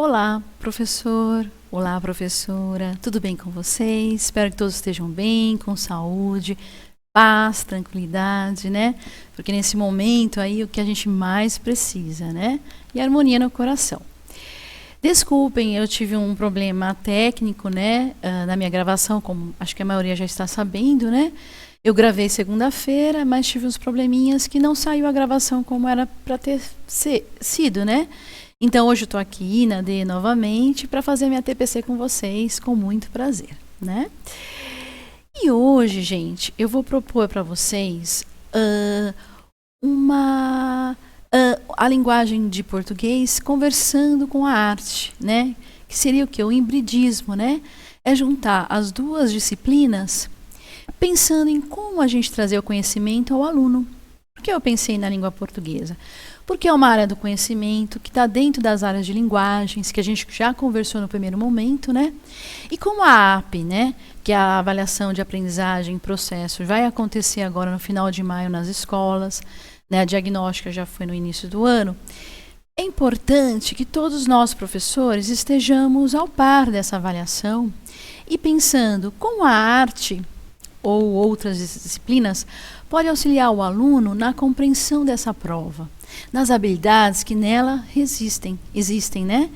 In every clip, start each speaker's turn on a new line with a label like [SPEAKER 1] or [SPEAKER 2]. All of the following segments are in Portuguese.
[SPEAKER 1] Olá, professor. Olá, professora. Tudo bem com vocês? Espero que todos estejam bem, com saúde, paz, tranquilidade, né? Porque nesse momento aí o que a gente mais precisa, né? E harmonia no coração. Desculpem, eu tive um problema técnico, né? Na minha gravação, como acho que a maioria já está sabendo, né? Eu gravei segunda-feira, mas tive uns probleminhas que não saiu a gravação como era para ter sido, né? Então hoje eu estou aqui na D novamente para fazer minha TPC com vocês com muito prazer, né? E hoje, gente, eu vou propor para vocês a linguagem de português conversando com a arte, né? Que seria o quê? O hibridismo, né? É juntar as duas disciplinas pensando em como a gente trazer o conhecimento ao aluno. Por que eu pensei na língua portuguesa? Porque é uma área do conhecimento que está dentro das áreas de linguagens, que a gente já conversou no primeiro momento, né? E como a AP, né, que é a avaliação de aprendizagem em processo, vai acontecer agora no final de maio nas escolas, né, a diagnóstica já foi no início do ano, é importante que todos nós, professores, estejamos ao par dessa avaliação e pensando como a arte ou outras disciplinas pode auxiliar o aluno na compreensão dessa prova, nas habilidades que nela existem, né?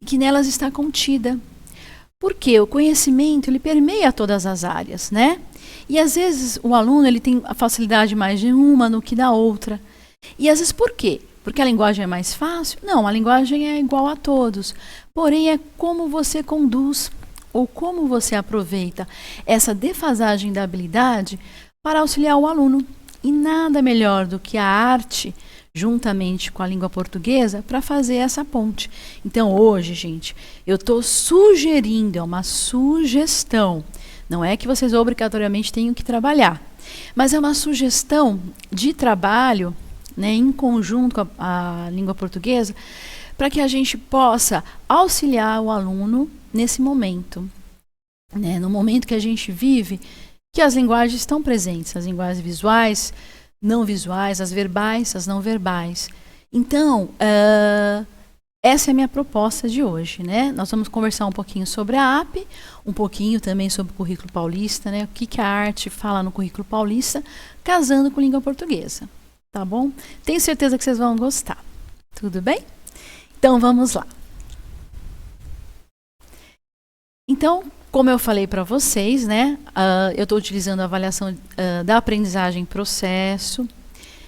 [SPEAKER 1] E que nelas está contida. Porque o conhecimento, ele permeia todas as áreas, né? E às vezes o aluno, ele tem a facilidade mais de uma do que da outra. E às vezes por quê? Porque a linguagem é mais fácil? Não, a linguagem é igual a todos. Porém, é como você conduz ou como você aproveita essa defasagem da habilidade para auxiliar o aluno. E nada melhor do que a arte, juntamente com a língua portuguesa, para fazer essa ponte. Então, hoje, gente, eu estou sugerindo, é uma sugestão. Não é que vocês obrigatoriamente tenham que trabalhar, mas é uma sugestão de trabalho, né, em conjunto com a língua portuguesa, para que a gente possa auxiliar o aluno nesse momento, né, no momento que a gente vive, que as linguagens estão presentes, as linguagens visuais, não visuais, as verbais, as não verbais. Então, essa é a minha proposta de hoje, né? Nós vamos conversar um pouquinho sobre a AP, um pouquinho também sobre o currículo paulista, né? O que a arte fala no currículo paulista, casando com língua portuguesa, tá bom? Tenho certeza que vocês vão gostar. Tudo bem? Então, vamos lá. Então, como eu falei para vocês, né, eu estou utilizando a avaliação da aprendizagem em processo,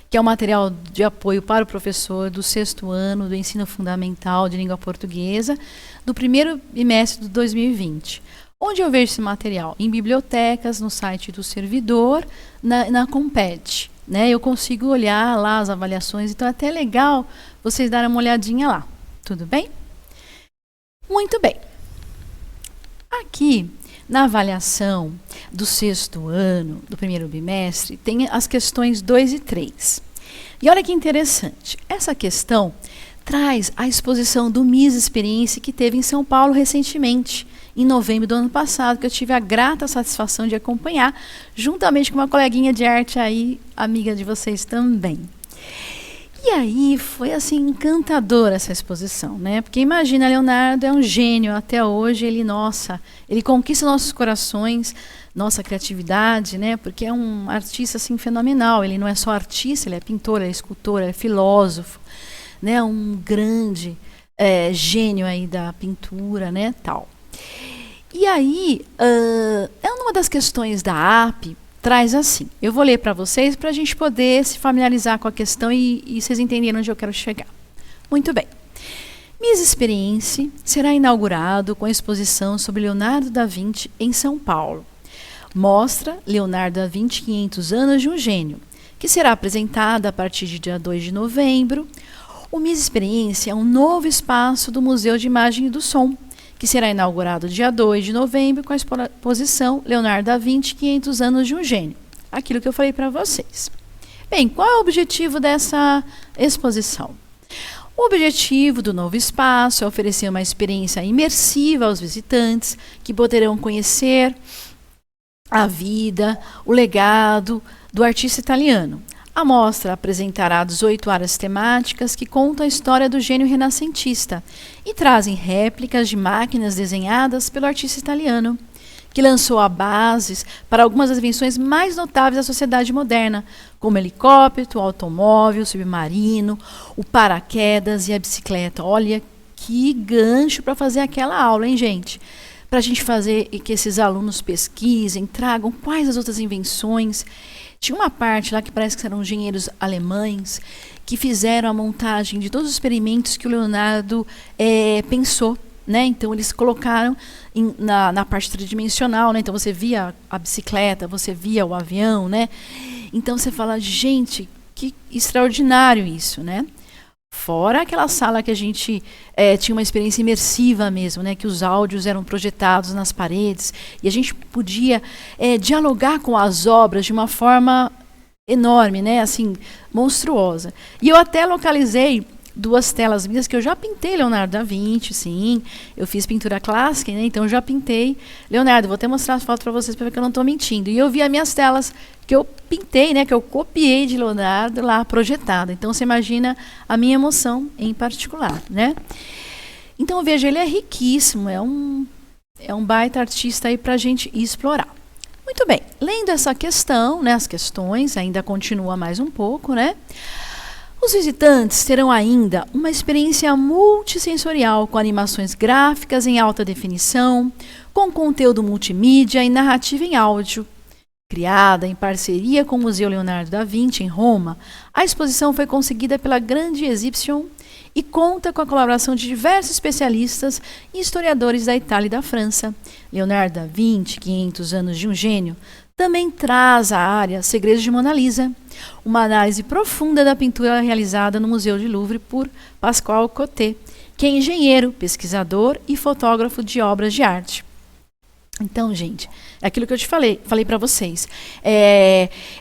[SPEAKER 1] que é um material de apoio para o professor do 6º ano do ensino fundamental de língua portuguesa, do primeiro bimestre de 2020. Onde eu vejo esse material? Em bibliotecas, no site do servidor, na Comped. Né? Eu consigo olhar lá as avaliações, então é até legal vocês darem uma olhadinha lá. Tudo bem? Muito bem. Aqui, na avaliação do 6º ano, do primeiro bimestre, tem as questões 2 e 3. E olha que interessante, essa questão traz a exposição do MIS Experiência que teve em São Paulo recentemente, em novembro do ano passado, que eu tive a grata satisfação de acompanhar, juntamente com uma coleguinha de arte aí, amiga de vocês também. E aí foi assim encantadora essa exposição, né? Porque imagina, Leonardo é um gênio até hoje, ele conquista nossos corações, nossa criatividade, né? Porque é um artista assim fenomenal. Ele não é só artista, ele é pintor, ele é escultor, ele é filósofo, né? Um grande gênio aí da pintura, né? Tal. E aí, uma das questões da AP traz assim. Eu vou ler para vocês para a gente poder se familiarizar com a questão e vocês entenderem onde eu quero chegar. Muito bem. MIS Experiência será inaugurado com a exposição sobre Leonardo da Vinci em São Paulo. Mostra Leonardo da Vinci 500 anos de um gênio, que será apresentada a partir de dia 2 de novembro. O MIS Experiência é um novo espaço do Museu de Imagem e do Som, que será inaugurado dia 2 de novembro com a exposição Leonardo da Vinci, 500 anos de um gênio. Aquilo que eu falei para vocês. Bem, qual é o objetivo dessa exposição? O objetivo do novo espaço é oferecer uma experiência imersiva aos visitantes, que poderão conhecer a vida, o legado do artista italiano, A mostra apresentará 18 áreas temáticas que contam a história do gênio renascentista e trazem réplicas de máquinas desenhadas pelo artista italiano, que lançou a bases para algumas das invenções mais notáveis da sociedade moderna, como o helicóptero, o automóvel, o submarino, o paraquedas e a bicicleta. Olha que gancho para fazer aquela aula, hein, gente? Para a gente fazer e que esses alunos pesquisem, tragam quais as outras invenções. Tinha uma parte lá que parece que eram engenheiros alemães que fizeram a montagem de todos os experimentos que o Leonardo pensou, né? Então eles colocaram na parte tridimensional, né? Então você via a bicicleta, você via o avião, né? Então você fala, gente, que extraordinário isso, né? Fora aquela sala que a gente tinha uma experiência imersiva mesmo, né? Que os áudios eram projetados nas paredes e a gente podia dialogar com as obras de uma forma enorme, né? Assim, monstruosa. E eu até localizei 2 telas minhas que eu já pintei Leonardo da Vinci, sim. Eu fiz pintura clássica, né? Então eu já pintei Leonardo. Vou até mostrar as fotos para vocês para ver que eu não estou mentindo. E eu vi as minhas telas que eu pintei, né? Que eu copiei de Leonardo lá projetada. Então você imagina a minha emoção em particular, né? Então veja, ele é riquíssimo, é um baita artista aí para a gente explorar. Muito bem, lendo essa questão, né? As questões ainda continua mais um pouco, né? Os visitantes terão ainda uma experiência multissensorial com animações gráficas em alta definição, com conteúdo multimídia e narrativa em áudio. Criada em parceria com o Museu Leonardo da Vinci, em Roma, a exposição foi conseguida pela Grande Exhibition e conta com a colaboração de diversos especialistas e historiadores da Itália e da França. Leonardo da Vinci, 500 anos de um gênio, também traz à área Segredos de Mona Lisa, uma análise profunda da pintura realizada no Museu de Louvre por Pascal Coté, que é engenheiro, pesquisador e fotógrafo de obras de arte. Então, gente, é aquilo que eu te falei para vocês.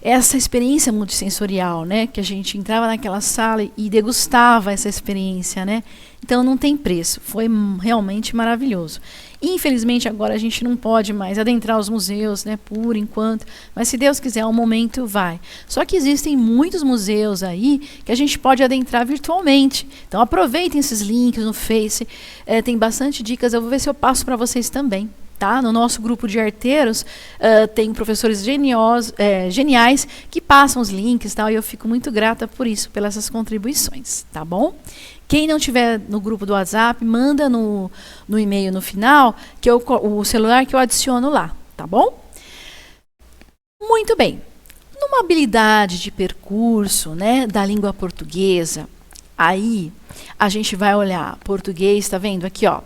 [SPEAKER 1] Essa experiência multissensorial, né? Que a gente entrava naquela sala e degustava essa experiência, né? Então, não tem preço. Foi realmente maravilhoso. Infelizmente, agora a gente não pode mais adentrar os museus, né? Por enquanto. Mas, se Deus quiser, um momento vai. Só que existem muitos museus aí que a gente pode adentrar virtualmente. Então, aproveitem esses links no Face. Tem bastante dicas. Eu vou ver se eu passo para vocês também. Tá? No nosso grupo de arteiros, tem professores geniais que passam os links, tá? E eu fico muito grata por isso, pelas essas contribuições, tá bom? Quem não tiver no grupo do WhatsApp, manda no e-mail no final, que o celular que eu adiciono lá, tá bom? Muito bem. Numa habilidade de percurso, né, da língua portuguesa, aí a gente vai olhar português, tá vendo aqui, ó?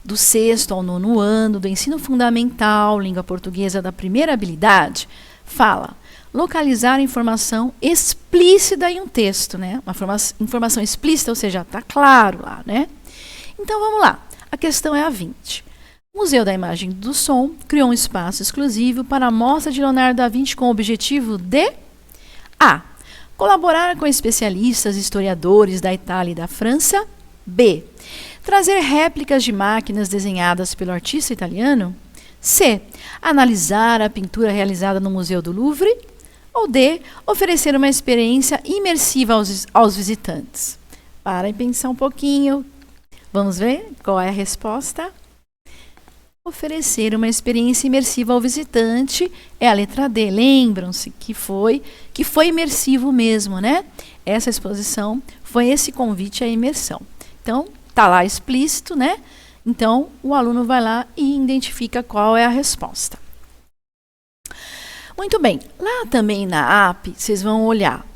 [SPEAKER 1] Do 6º ao 9º ano, do ensino fundamental, língua portuguesa da primeira habilidade, fala localizar informação explícita em um texto, né? Uma informação explícita, ou seja, está claro lá, né? Então vamos lá, a questão é a 20. O Museu da Imagem e do Som criou um espaço exclusivo para a mostra de Leonardo da Vinci com o objetivo de A. Colaborar com especialistas e historiadores da Itália e da França. B. Trazer réplicas de máquinas desenhadas pelo artista italiano. C. Analisar a pintura realizada no Museu do Louvre. Ou D. Oferecer uma experiência imersiva aos visitantes. Para e pensar um pouquinho. Vamos ver qual é a resposta? Oferecer uma experiência imersiva ao visitante é a letra D. Lembram-se que foi imersivo mesmo, né? Essa exposição foi esse convite à imersão. Então, está lá explícito, né? Então, o aluno vai lá e identifica qual é a resposta. Muito bem. Lá também na app, vocês vão olhar.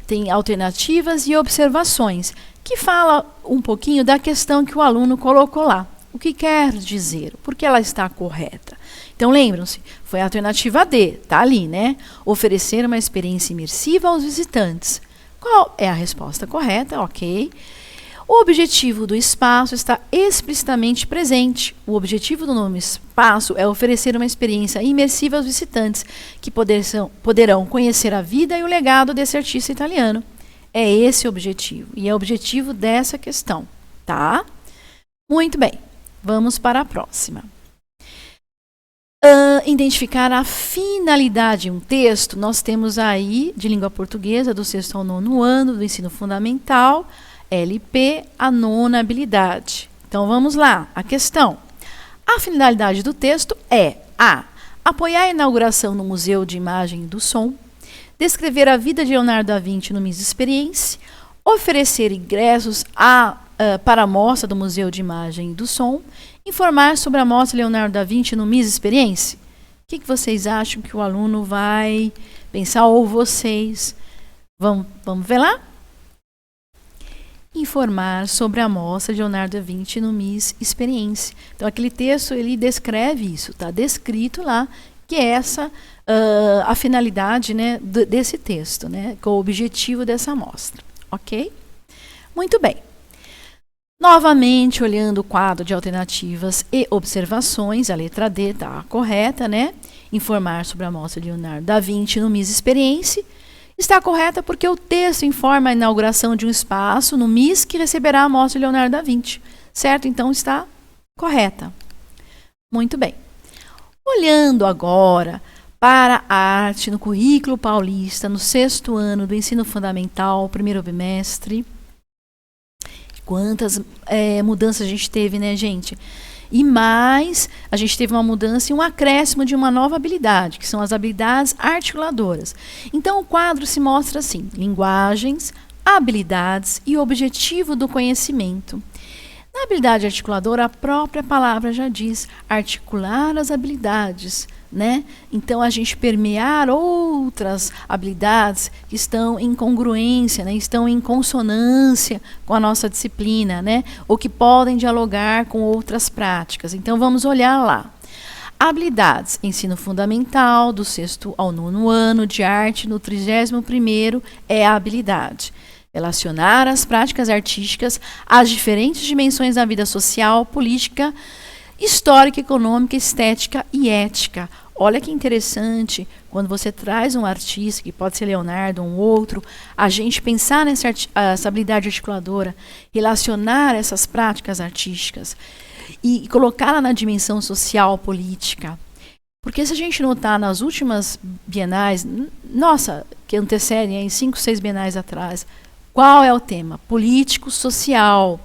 [SPEAKER 1] Tem alternativas e observações, que fala um pouquinho da questão que o aluno colocou lá. O que quer dizer? Por que ela está correta? Então, lembram-se, foi a alternativa D, tá ali, né? Oferecer uma experiência imersiva aos visitantes. Qual é a resposta correta? Ok. O objetivo do espaço está explicitamente presente. O objetivo do nome espaço é oferecer uma experiência imersiva aos visitantes, que poderão conhecer a vida e o legado desse artista italiano. É esse o objetivo, e é o objetivo dessa questão, tá? Muito bem, vamos para a próxima. Identificar a finalidade de um texto, nós temos aí, de língua portuguesa, do 6º ao 9º ano, do ensino fundamental, LP, a 9ª habilidade. Então, vamos lá, a questão. A finalidade do texto é a. Apoiar a inauguração no Museu de Imagem e do Som, descrever a vida de Leonardo da Vinci no Miss Experience, oferecer ingressos para a mostra do Museu de Imagem e do Som, informar sobre a mostra Leonardo da Vinci no Miss Experience. O que vocês acham que o aluno vai pensar, ou vocês? Vamos ver lá? Informar sobre a mostra de Leonardo da Vinci no Miss Experience. Então, aquele texto, ele descreve isso, está descrito lá, que é essa a finalidade, né, desse texto, né, com o objetivo dessa mostra. Ok? Muito bem. Novamente, olhando o quadro de alternativas e observações, a letra D está correta, né? Informar sobre a mostra de Leonardo da Vinci no Miss Experience. Está correta porque o texto informa a inauguração de um espaço no MIS que receberá a mostra de Leonardo da Vinci. Certo? Então, está correta. Muito bem. Olhando agora para a arte no currículo paulista, no 6º ano do ensino fundamental, primeiro bimestre. Quantas mudanças a gente teve, né, gente? E mais, a gente teve uma mudança e um acréscimo de uma nova habilidade, que são as habilidades articuladoras. Então, o quadro se mostra assim: linguagens, habilidades e objetivo do conhecimento. Na habilidade articuladora, a própria palavra já diz articular as habilidades, né? Então, a gente permear outras habilidades que estão em congruência, né? Estão em consonância com a nossa disciplina, né? Ou que podem dialogar com outras práticas. Então, vamos olhar lá. Habilidades, ensino fundamental, do 6º ao 9º ano, de arte, no 31º, é a habilidade. Relacionar as práticas artísticas às diferentes dimensões da vida social, política, histórica, econômica, estética e ética. Olha que interessante, quando você traz um artista, que pode ser Leonardo ou um outro, a gente pensar nessa habilidade articuladora, relacionar essas práticas artísticas e colocá-la na dimensão social, política. Porque se a gente notar nas últimas bienais, nossa, que antecedem em 5, 6 bienais atrás, qual é o tema? Político-social.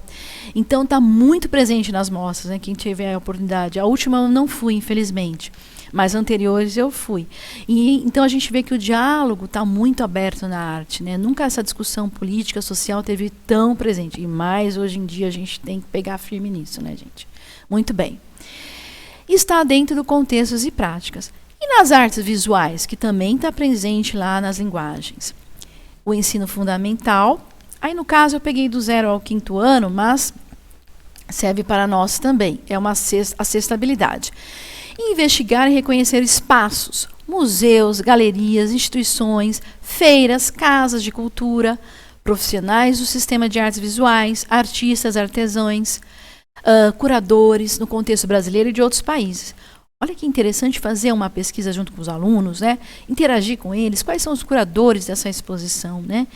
[SPEAKER 1] Então, está muito presente nas mostras, né? Quem tiver a oportunidade. A última eu não fui, infelizmente, mas anteriores eu fui. E, então, a gente vê que o diálogo está muito aberto na arte, né? Nunca essa discussão política, social teve tão presente. E mais hoje em dia a gente tem que pegar firme nisso, né, gente? Muito bem. Está dentro do contextos e práticas. E nas artes visuais, que também está presente lá nas linguagens. O ensino fundamental, aí no caso eu peguei do 0 ao 5º ano, mas serve para nós também, é a sexta habilidade. Investigar e reconhecer espaços, museus, galerias, instituições, feiras, casas de cultura, profissionais do sistema de artes visuais, artistas, artesãos, curadores no contexto brasileiro e de outros países. Olha que interessante fazer uma pesquisa junto com os alunos, né? Interagir com eles, quais são os curadores dessa exposição, né?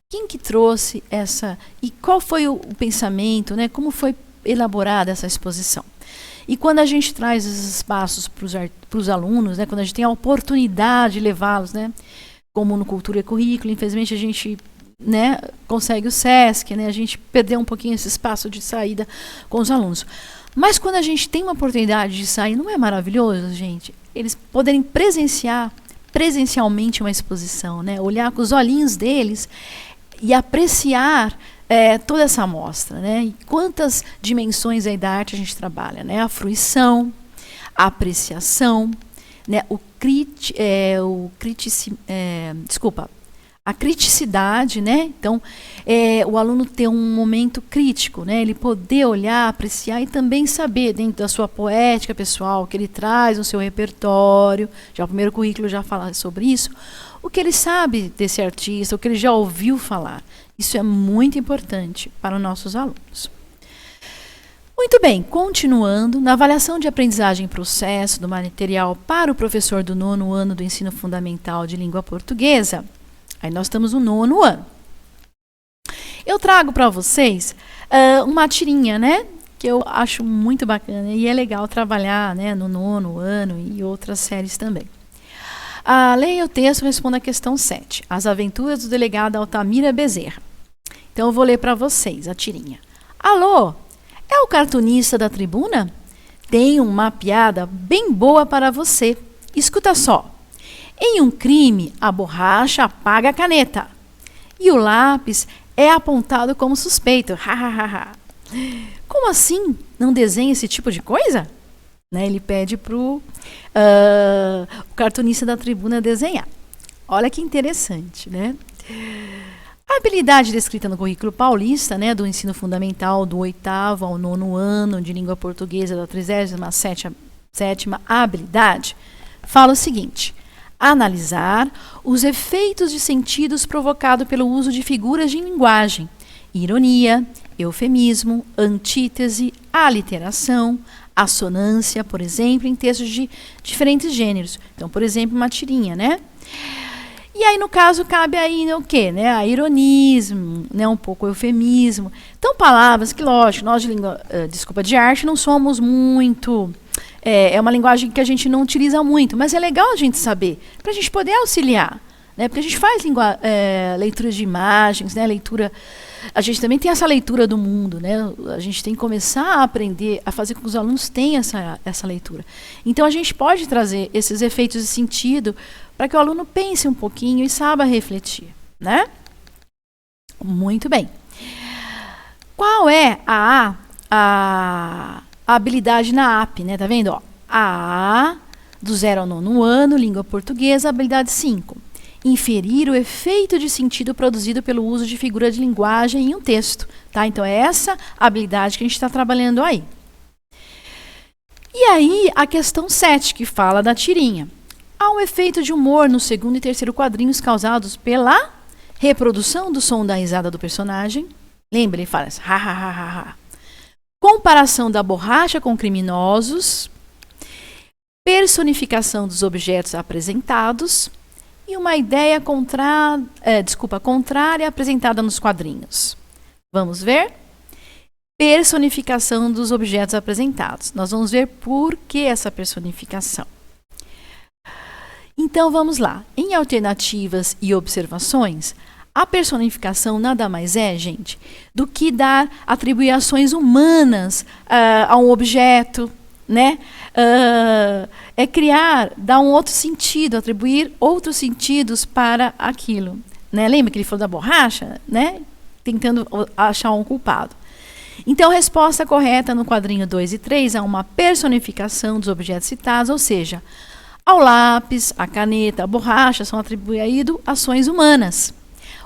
[SPEAKER 1] Quem que trouxe essa, e qual foi o pensamento, né? Como foi elaborada essa exposição. E quando a gente traz esses espaços para os alunos, né? Quando a gente tem a oportunidade de levá-los, né? Como no Cultura e Currículo, infelizmente a gente, né, consegue o SESC, né? A gente perdeu um pouquinho esse espaço de saída com os alunos. Mas quando a gente tem uma oportunidade de sair, não é maravilhoso, gente? Eles poderem presenciar presencialmente uma exposição, né? Olhar com os olhinhos deles e apreciar toda essa amostra, né? E quantas dimensões aí da arte a gente trabalha, né? A fruição, a apreciação, né? A criticidade, né? Então, o aluno ter um momento crítico, né? Ele poder olhar, apreciar e também saber, dentro da sua poética pessoal, que ele traz no seu repertório, já o primeiro currículo já fala sobre isso, o que ele sabe desse artista, o que ele já ouviu falar. Isso é muito importante para os nossos alunos. Muito bem, continuando, na avaliação de aprendizagem e processo do material para o professor do 9º ano do ensino fundamental de língua portuguesa, aí nós estamos no 9º ano. Eu trago para vocês uma tirinha, né? que eu acho muito bacana e é legal trabalhar, né, no 9º ano e outras séries também. Leia o texto e responda a questão 7. As aventuras do delegado Altamira Bezerra. Então eu vou ler para vocês a tirinha. Alô, é o cartunista da tribuna? Tenho uma piada bem boa para você. Escuta só. Em um crime, a borracha apaga a caneta e o lápis é apontado como suspeito. Como assim? Não desenha esse tipo de coisa? Né, ele pede para o cartunista da tribuna desenhar. Olha que interessante, né? A habilidade descrita no currículo paulista, né, do ensino fundamental do 8º ao 9º ano de língua portuguesa da 37ª habilidade, fala o seguinte: analisar os efeitos de sentidos provocados pelo uso de figuras de linguagem, ironia, eufemismo, antítese, aliteração, assonância, por exemplo, em textos de diferentes gêneros. Então, por exemplo, uma tirinha, né? E aí, no caso, cabe aí o quê? Né? A ironismo, né? Um pouco o eufemismo. Então, palavras que, lógico, nós de arte não somos muito... É uma linguagem que a gente não utiliza muito, mas é legal a gente saber, para a gente poder auxiliar. Né? Porque a gente faz leituras de imagens, né? A gente também tem essa leitura do mundo, né? A gente tem que começar a aprender a fazer com que os alunos tenham essa leitura. Então, a gente pode trazer esses efeitos de sentido para que o aluno pense um pouquinho e saiba refletir, né? Muito bem. Qual é a habilidade na AP, né? Tá vendo? Ó, a do 0 ao 9º ano, língua portuguesa, habilidade 5. Inferir o efeito de sentido produzido pelo uso de figura de linguagem em um texto. Tá? Então, é essa habilidade que a gente está trabalhando aí. E aí, a questão 7, que fala da tirinha. Há um efeito de humor no 2º e 3º quadrinhos causados pela reprodução do som da risada do personagem. Lembra? Ele fala assim, ha, ha, ha, ha, ha. Comparação da borracha com criminosos. Personificação dos objetos apresentados. E uma ideia contrária apresentada nos quadrinhos. Vamos ver? Personificação dos objetos apresentados. Nós vamos ver por que essa personificação. Então, vamos lá. Em alternativas e observações, a personificação nada mais é, gente, do que dar atribuições humanas a um objeto, né? Dar um outro sentido, atribuir outros sentidos para aquilo. Né? Lembra que ele falou da borracha? Né? Tentando achar um culpado. Então, a resposta correta no quadrinho 2 e 3 é uma personificação dos objetos citados, ou seja, ao lápis, à caneta, à borracha são atribuídas ações humanas.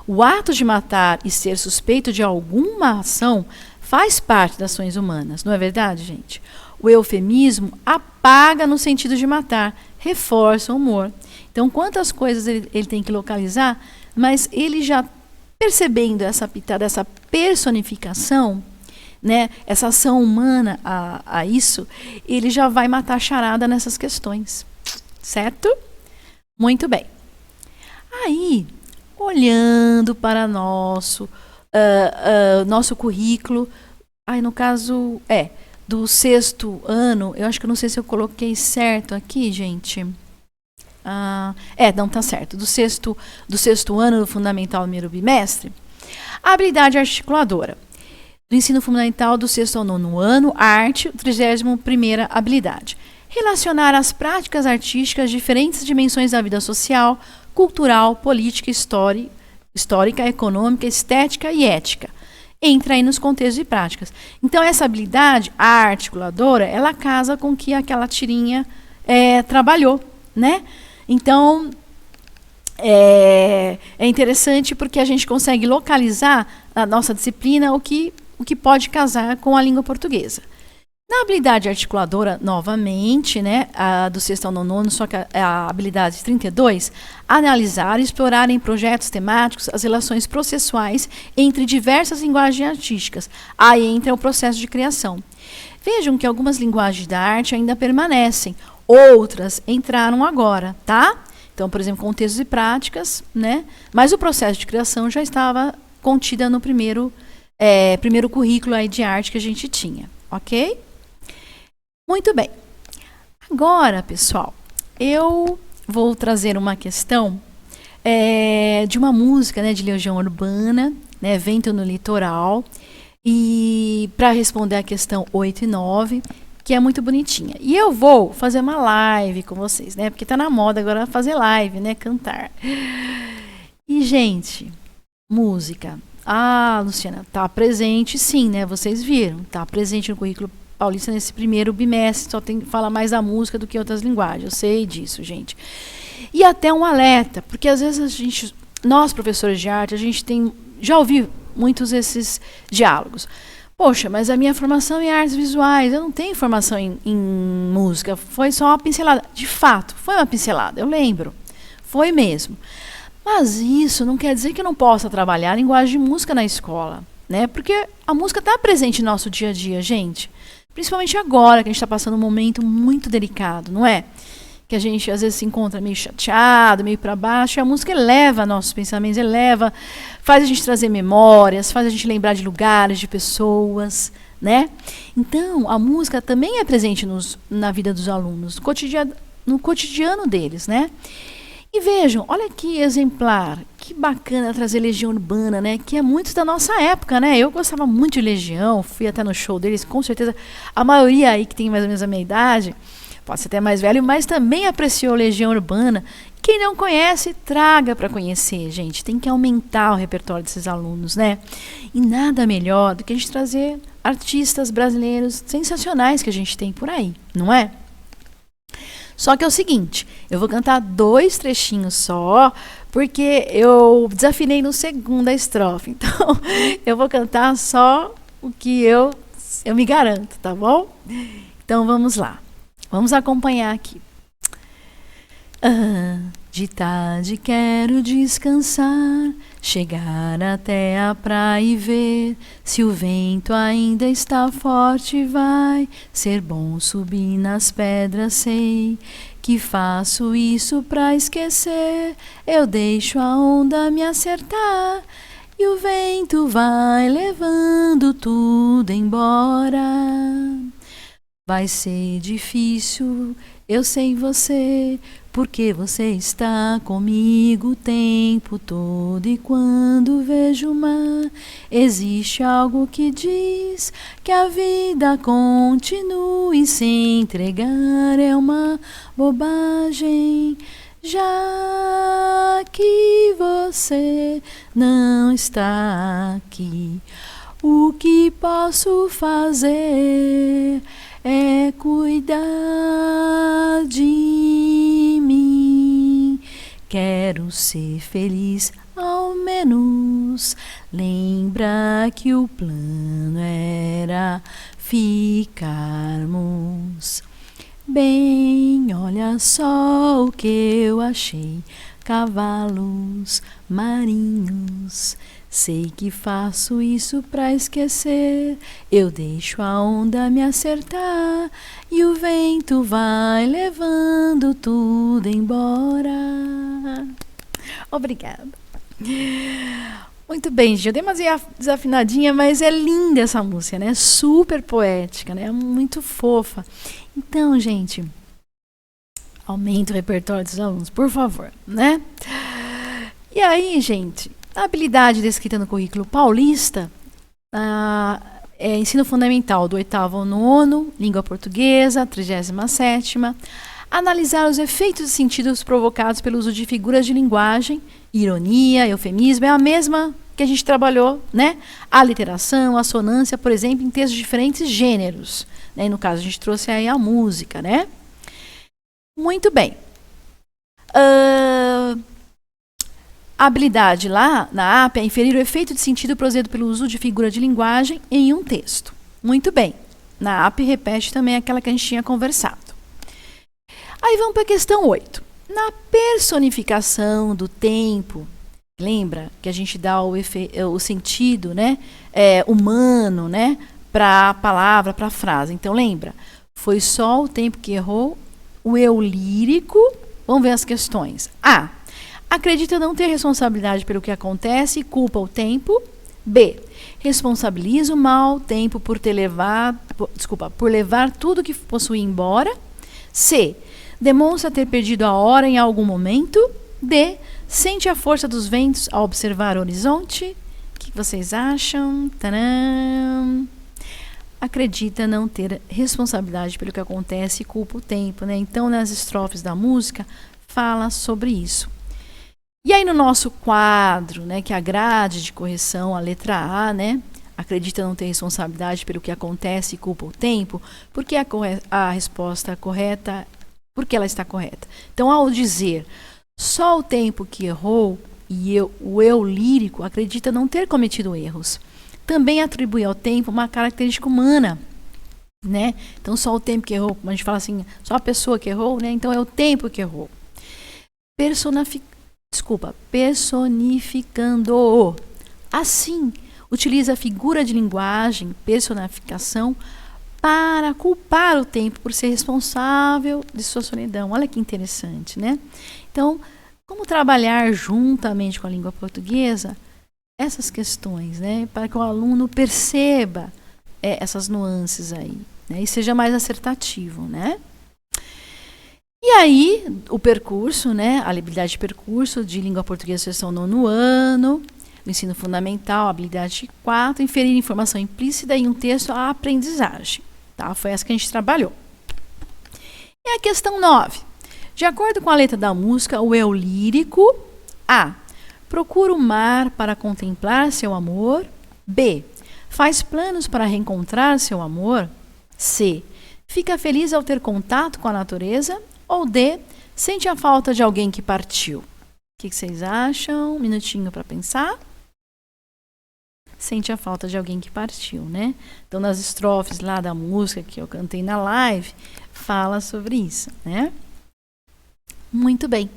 [SPEAKER 1] O ato de matar e ser suspeito de alguma ação faz parte das ações humanas, não é verdade, gente? O eufemismo apaga no sentido de matar, reforça o humor. Então, quantas coisas ele tem que localizar, mas ele já percebendo essa pitada, essa personificação, né, essa ação humana a isso, ele já vai matar a charada nessas questões. Certo? Muito bem. Aí, olhando para nosso currículo, no caso, do 6º ano, eu acho que eu não sei se eu coloquei certo aqui, gente. Não, tá certo. Do sexto ano do Fundamental 1º bimestre, a habilidade articuladora. Do ensino fundamental do 6º ao 9º ano, arte, 31ª habilidade. Relacionar as práticas artísticas de diferentes dimensões da vida social, cultural, política, histórica, econômica, estética e ética. Entra aí nos contextos e práticas. Então, essa habilidade, a articuladora, ela casa com o que aquela tirinha trabalhou, né? Então, é interessante porque a gente consegue localizar na nossa disciplina o que pode casar com a língua portuguesa. Na habilidade articuladora, novamente, né, a do 6º ao 9º ano, só que a habilidade 32, analisar e explorar em projetos temáticos as relações processuais entre diversas linguagens artísticas. Aí entra o processo de criação. Vejam que algumas linguagens da arte ainda permanecem, outras entraram agora, tá? Então, por exemplo, contextos e práticas, né? Mas o processo de criação já estava contida no primeiro currículo aí de arte que a gente tinha. ok? Muito bem. Agora, pessoal, eu vou trazer uma questão de uma música, né, de Legião Urbana, né, Vento no Litoral, e para responder a questão 8 e 9, que é muito bonitinha. E eu vou fazer uma live com vocês, né, porque tá na moda agora fazer live, né, cantar. E, gente, música. Ah, Luciana, tá presente sim, né, vocês viram, tá presente no currículo paulista nesse primeiro bimestre, só tem que falar mais da música do que outras linguagens, eu sei disso, gente. E até um alerta, porque às vezes nós professores de arte, a gente já ouvi muitos esses diálogos. Poxa, mas a minha formação é em artes visuais, eu não tenho formação em música, foi só uma pincelada. De fato, foi uma pincelada, eu lembro, foi mesmo. Mas isso não quer dizer que eu não possa trabalhar a linguagem de música na escola, né? Porque a música está presente no nosso dia a dia, gente. Principalmente agora, que a gente está passando um momento muito delicado, não é? Que a gente às vezes se encontra meio chateado, meio para baixo, e a música eleva nossos pensamentos, faz a gente trazer memórias, faz a gente lembrar de lugares, de pessoas, né? Então, a música também é presente na vida dos alunos, no cotidiano deles, né? E vejam, olha que exemplar, que bacana trazer Legião Urbana, né? Que é muito da nossa época, né? Eu gostava muito de Legião, fui até no show deles, com certeza a maioria aí que tem mais ou menos a minha idade, pode ser até mais velho, mas também apreciou Legião Urbana. Quem não conhece, traga para conhecer, gente. Tem que aumentar o repertório desses alunos, né? E nada melhor do que a gente trazer artistas brasileiros sensacionais que a gente tem por aí, não é? Só que é o seguinte, eu vou cantar 2 trechinhos só, porque eu desafinei no segunda estrofe. Então, eu vou cantar só o que eu me garanto, tá bom? Então, vamos lá. Vamos acompanhar aqui. De tarde quero descansar, chegar até a praia e ver se o vento ainda está forte. Vai ser bom subir nas pedras, sei que faço isso pra esquecer. Eu deixo a onda me acertar e o vento vai levando tudo embora. Vai ser difícil, eu sei você, porque você está comigo o tempo todo. E quando vejo o mar, existe algo que diz que a vida continue. Se entregar é uma bobagem, já que você não está aqui. O que posso fazer é cuidar de mim. Quero ser feliz, ao menos. Lembra que o plano era ficarmos bem. Olha só o que eu achei: cavalos marinhos. Sei que faço isso pra esquecer. Eu deixo a onda me acertar e o vento vai levando tudo embora. Obrigada. Muito bem, gente. Eu dei uma desafinadinha, mas é linda essa música, né? Super poética, né? Muito fofa. Então, gente, aumenta o repertório dos alunos, por favor, né? E aí, gente, a habilidade descrita no currículo paulista é ensino fundamental do 8º ao 9º, língua portuguesa, 37ª. Analisar os efeitos de sentidos provocados pelo uso de figuras de linguagem, ironia, eufemismo, é a mesma que a gente trabalhou, né? A aliteração, a assonância, por exemplo, em textos de diferentes gêneros, né? E no caso, a gente trouxe aí a música, né? Muito bem. A habilidade lá na AP é inferir o efeito de sentido produzido pelo uso de figura de linguagem em um texto. Muito bem. Na AP repete também aquela que a gente tinha conversado. Aí vamos para a questão 8. Na personificação do tempo, lembra que a gente dá o sentido, né, humano, né, para a palavra, para a frase. Então lembra, foi só o tempo que errou, o eu lírico. Vamos ver as questões. A. Acredita não ter responsabilidade pelo que acontece e culpa o tempo. B. Responsabiliza o mau tempo por por levar tudo que possui embora. C. Demonstra ter perdido a hora em algum momento. D. Sente a força dos ventos ao observar o horizonte. O que vocês acham? Tcharam! Acredita não ter responsabilidade pelo que acontece e culpa o tempo, né? Então, nas estrofes da música, fala sobre isso. E aí, no nosso quadro, né, que é a grade de correção, a letra A, né? Acredita não ter responsabilidade pelo que acontece e culpa o tempo, porque a resposta correta, porque ela está correta. Então, ao dizer só o tempo que errou e o eu lírico acredita não ter cometido erros, também atribui ao tempo uma característica humana, né? Então, só o tempo que errou, como a gente fala assim, só a pessoa que errou, né? Então, é o tempo que errou. Personificando-o. Assim, utiliza a figura de linguagem, personificação, para culpar o tempo por ser responsável de sua solidão. Olha que interessante, né? Então, como trabalhar juntamente com a língua portuguesa essas questões, né? Para que o aluno perceba essas nuances aí, né? E seja mais assertativo, né? E aí, o percurso, né? A habilidade de percurso de língua portuguesa, sessão 9º ano, do ensino fundamental, habilidade 4, inferir informação implícita em um texto à aprendizagem. Tá? Foi essa que a gente trabalhou. E a questão 9. De acordo com a letra da música, o eu lírico, A. Procura o mar para contemplar seu amor. B. Faz planos para reencontrar seu amor. C. Fica feliz ao ter contato com a natureza. Ou D. Sente a falta de alguém que partiu. O que vocês acham? Um minutinho para pensar. Sente a falta de alguém que partiu, né? Então, nas estrofes lá da música que eu cantei na live, fala sobre isso, né? Muito bem.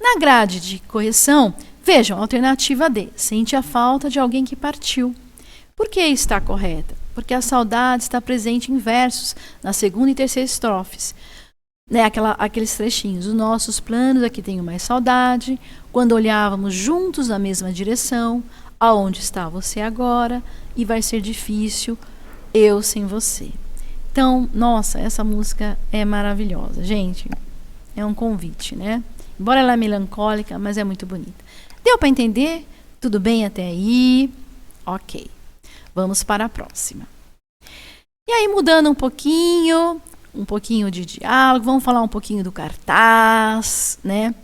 [SPEAKER 1] Na grade de correção, vejam, alternativa D. Sente a falta de alguém que partiu. Por que está correta? Porque a saudade está presente em versos, na segunda e terceira estrofes. Né, aqueles trechinhos. Os nossos planos, aqui tenho mais saudade. Quando olhávamos juntos na mesma direção, aonde está você agora? E vai ser difícil eu sem você. Então, nossa, essa música é maravilhosa. Gente, é um convite, né? Embora ela é melancólica, mas é muito bonita. Deu para entender? Tudo bem até aí? Ok. Vamos para a próxima. E aí, mudando um pouquinho de diálogo, vamos falar um pouquinho do cartaz, né?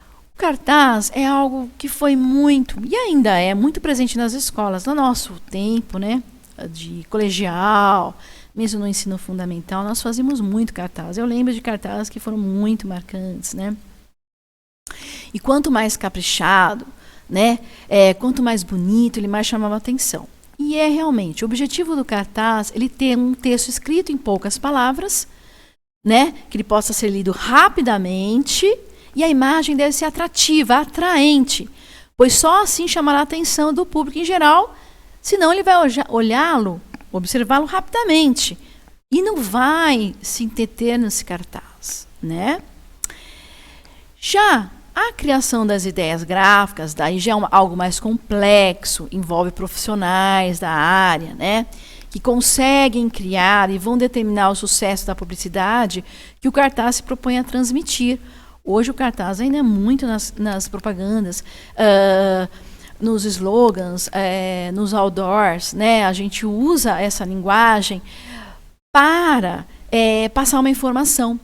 [SPEAKER 1] O cartaz é algo que foi muito, e ainda é muito presente nas escolas. No nosso tempo, né, de colegial, mesmo no ensino fundamental, nós fazíamos muito cartaz. Eu lembro de cartazes que foram muito marcantes, né? E quanto mais caprichado, né, quanto mais bonito, ele mais chamava atenção. E é realmente, o objetivo do cartaz, ele ter um texto escrito em poucas palavras, né, que ele possa ser lido rapidamente, e a imagem deve ser atrativa, atraente, pois só assim chamará a atenção do público em geral, senão ele vai olhá-lo, observá-lo rapidamente, e não vai se entreter nesse cartaz, né? Já a criação das ideias gráficas, daí já é algo mais complexo, envolve profissionais da área, né, que conseguem criar e vão determinar o sucesso da publicidade que o cartaz se propõe a transmitir. Hoje o cartaz ainda é muito nas propagandas, nos slogans, nos outdoors, né, a gente usa essa linguagem para passar uma informação.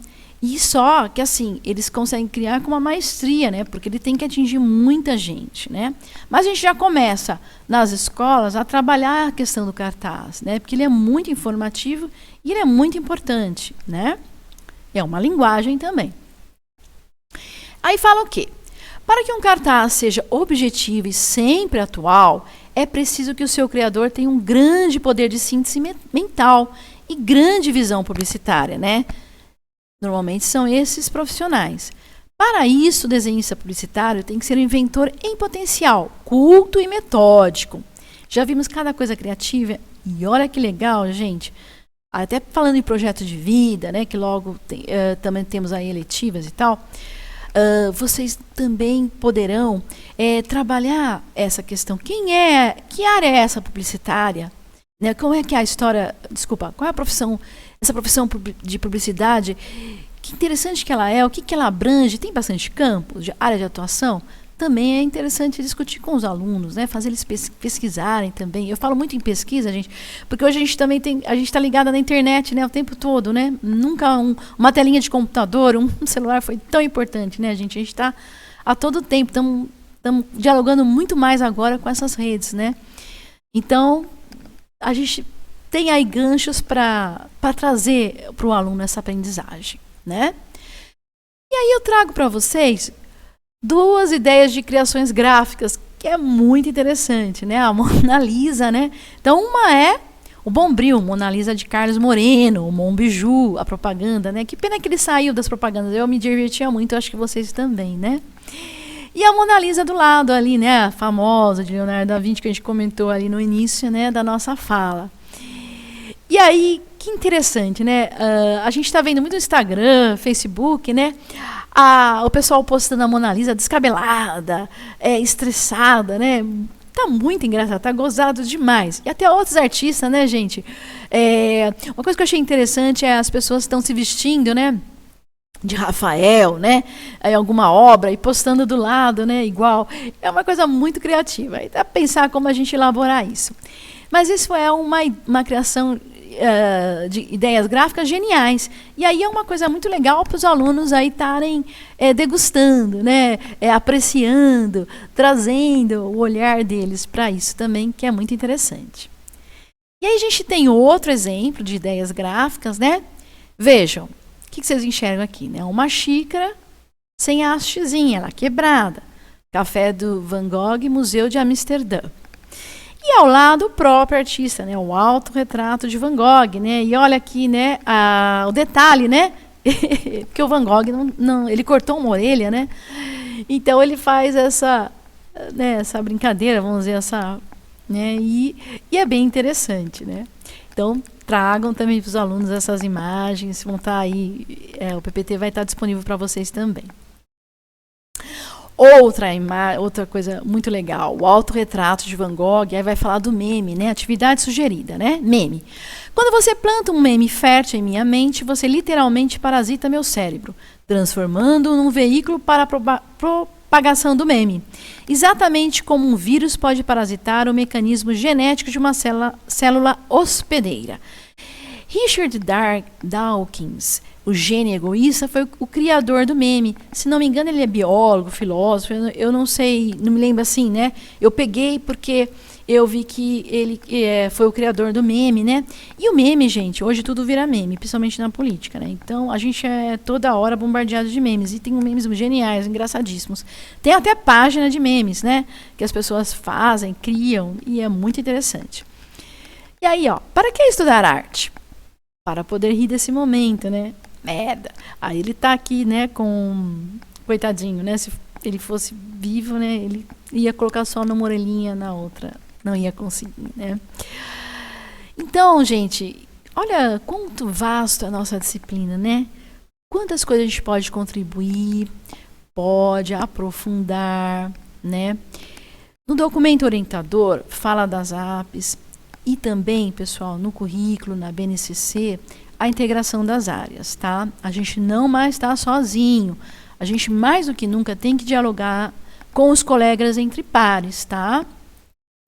[SPEAKER 1] E só que, assim, eles conseguem criar com uma maestria, né? Porque ele tem que atingir muita gente, né? Mas a gente já começa, nas escolas, a trabalhar a questão do cartaz, né? Porque ele é muito informativo e ele é muito importante, né? É uma linguagem também. Aí fala o quê? Para que um cartaz seja objetivo e sempre atual, é preciso que o seu criador tenha um grande poder de síntese mental e grande visão publicitária, né? Normalmente são esses profissionais. Para isso, o desenhista publicitário tem que ser um inventor em potencial, culto e metódico. Já vimos cada coisa criativa e olha que legal, gente. Até falando em projeto de vida, né, que logo também temos aí eletivas e tal. vocês também poderão trabalhar essa questão. Que área é essa publicitária? Né? Como é que é a história, desculpa, qual é a profissão, essa profissão de publicidade? Que interessante que ela é, o que ela abrange, tem bastante campo, área de atuação? Também é interessante discutir com os alunos, né? Fazer eles pesquisarem também. Eu falo muito em pesquisa, gente, porque hoje a gente também está ligada na internet, né, o tempo todo, né? Nunca uma telinha de computador, um celular foi tão importante, né, gente? A gente está a todo tempo, estamos dialogando muito mais agora com essas redes, né? Então, a gente tem aí ganchos para trazer para o aluno essa aprendizagem, né? E aí eu trago para vocês 2 ideias de criações gráficas, que é muito interessante, né? A Mona Lisa, né? Então, uma é o Bombril, Mona Lisa de Carlos Moreno, o Monbiju, a propaganda, né? Que pena que ele saiu das propagandas, eu me divertia muito, acho que vocês também, né? E a Mona Lisa do lado ali, né? A famosa de Leonardo da Vinci, que a gente comentou ali no início, né? Da nossa fala. E aí, que interessante, né? A gente está vendo muito no Instagram, Facebook, né? O pessoal postando a Mona Lisa descabelada, estressada, né? Tá muito engraçado, tá gozado demais. E até outros artistas, né, gente? Uma coisa que eu achei interessante é as pessoas estão se vestindo, né? De Rafael, né? Em alguma obra e postando do lado, né? Igual. É uma coisa muito criativa. Aí dá pra pensar como a gente elaborar isso. Mas isso é uma criação de ideias gráficas geniais. E aí é uma coisa muito legal para os alunos aí estarem degustando, né? Apreciando, trazendo o olhar deles para isso também, que é muito interessante. E aí a gente tem outro exemplo de ideias gráficas, né? Vejam, o que vocês enxergam aqui, né? Uma xícara sem a hastezinha, ela quebrada. Café do Van Gogh, Museu de Amsterdã. E ao lado o próprio artista, né? O autorretrato de Van Gogh, né? E olha aqui, né? O detalhe, né? Porque o Van Gogh ele cortou uma orelha, né? Então ele faz essa brincadeira, vamos dizer, né? E é bem interessante, né? Então tragam também para os alunos essas imagens, vão estar aí, o PPT vai estar disponível para vocês também. Outra coisa muito legal, o autorretrato de Van Gogh, aí vai falar do meme, né? Atividade sugerida, né? Meme. Quando você planta um meme fértil em minha mente, você literalmente parasita meu cérebro, transformando-o num veículo para a propagação do meme. Exatamente como um vírus pode parasitar o mecanismo genético de uma célula hospedeira. Richard Dawkins, o gênio egoísta, foi o criador do meme. Se não me engano, ele é biólogo, filósofo, eu não sei, não me lembro assim, né? Eu peguei porque eu vi que ele foi o criador do meme, né? E o meme, gente, hoje tudo vira meme, principalmente na política, né? Então, a gente é toda hora bombardeado de memes. E tem memes geniais, engraçadíssimos. Tem até página de memes, né? Que as pessoas fazem, criam, e é muito interessante. E aí, para que estudar arte? Para poder rir desse momento, né? Merda. Aí ele tá aqui, né, coitadinho, né? Se ele fosse vivo, né, ele ia colocar só numa orelhinha, na outra não ia conseguir, né? Então, gente, olha quanto vasto é a nossa disciplina, né? Quantas coisas a gente pode contribuir, pode aprofundar, né? No documento orientador, fala das apps e também, pessoal, no currículo, na BNCC, a integração das áreas, tá? A gente não mais está sozinho. A gente, mais do que nunca, tem que dialogar com os colegas entre pares, tá?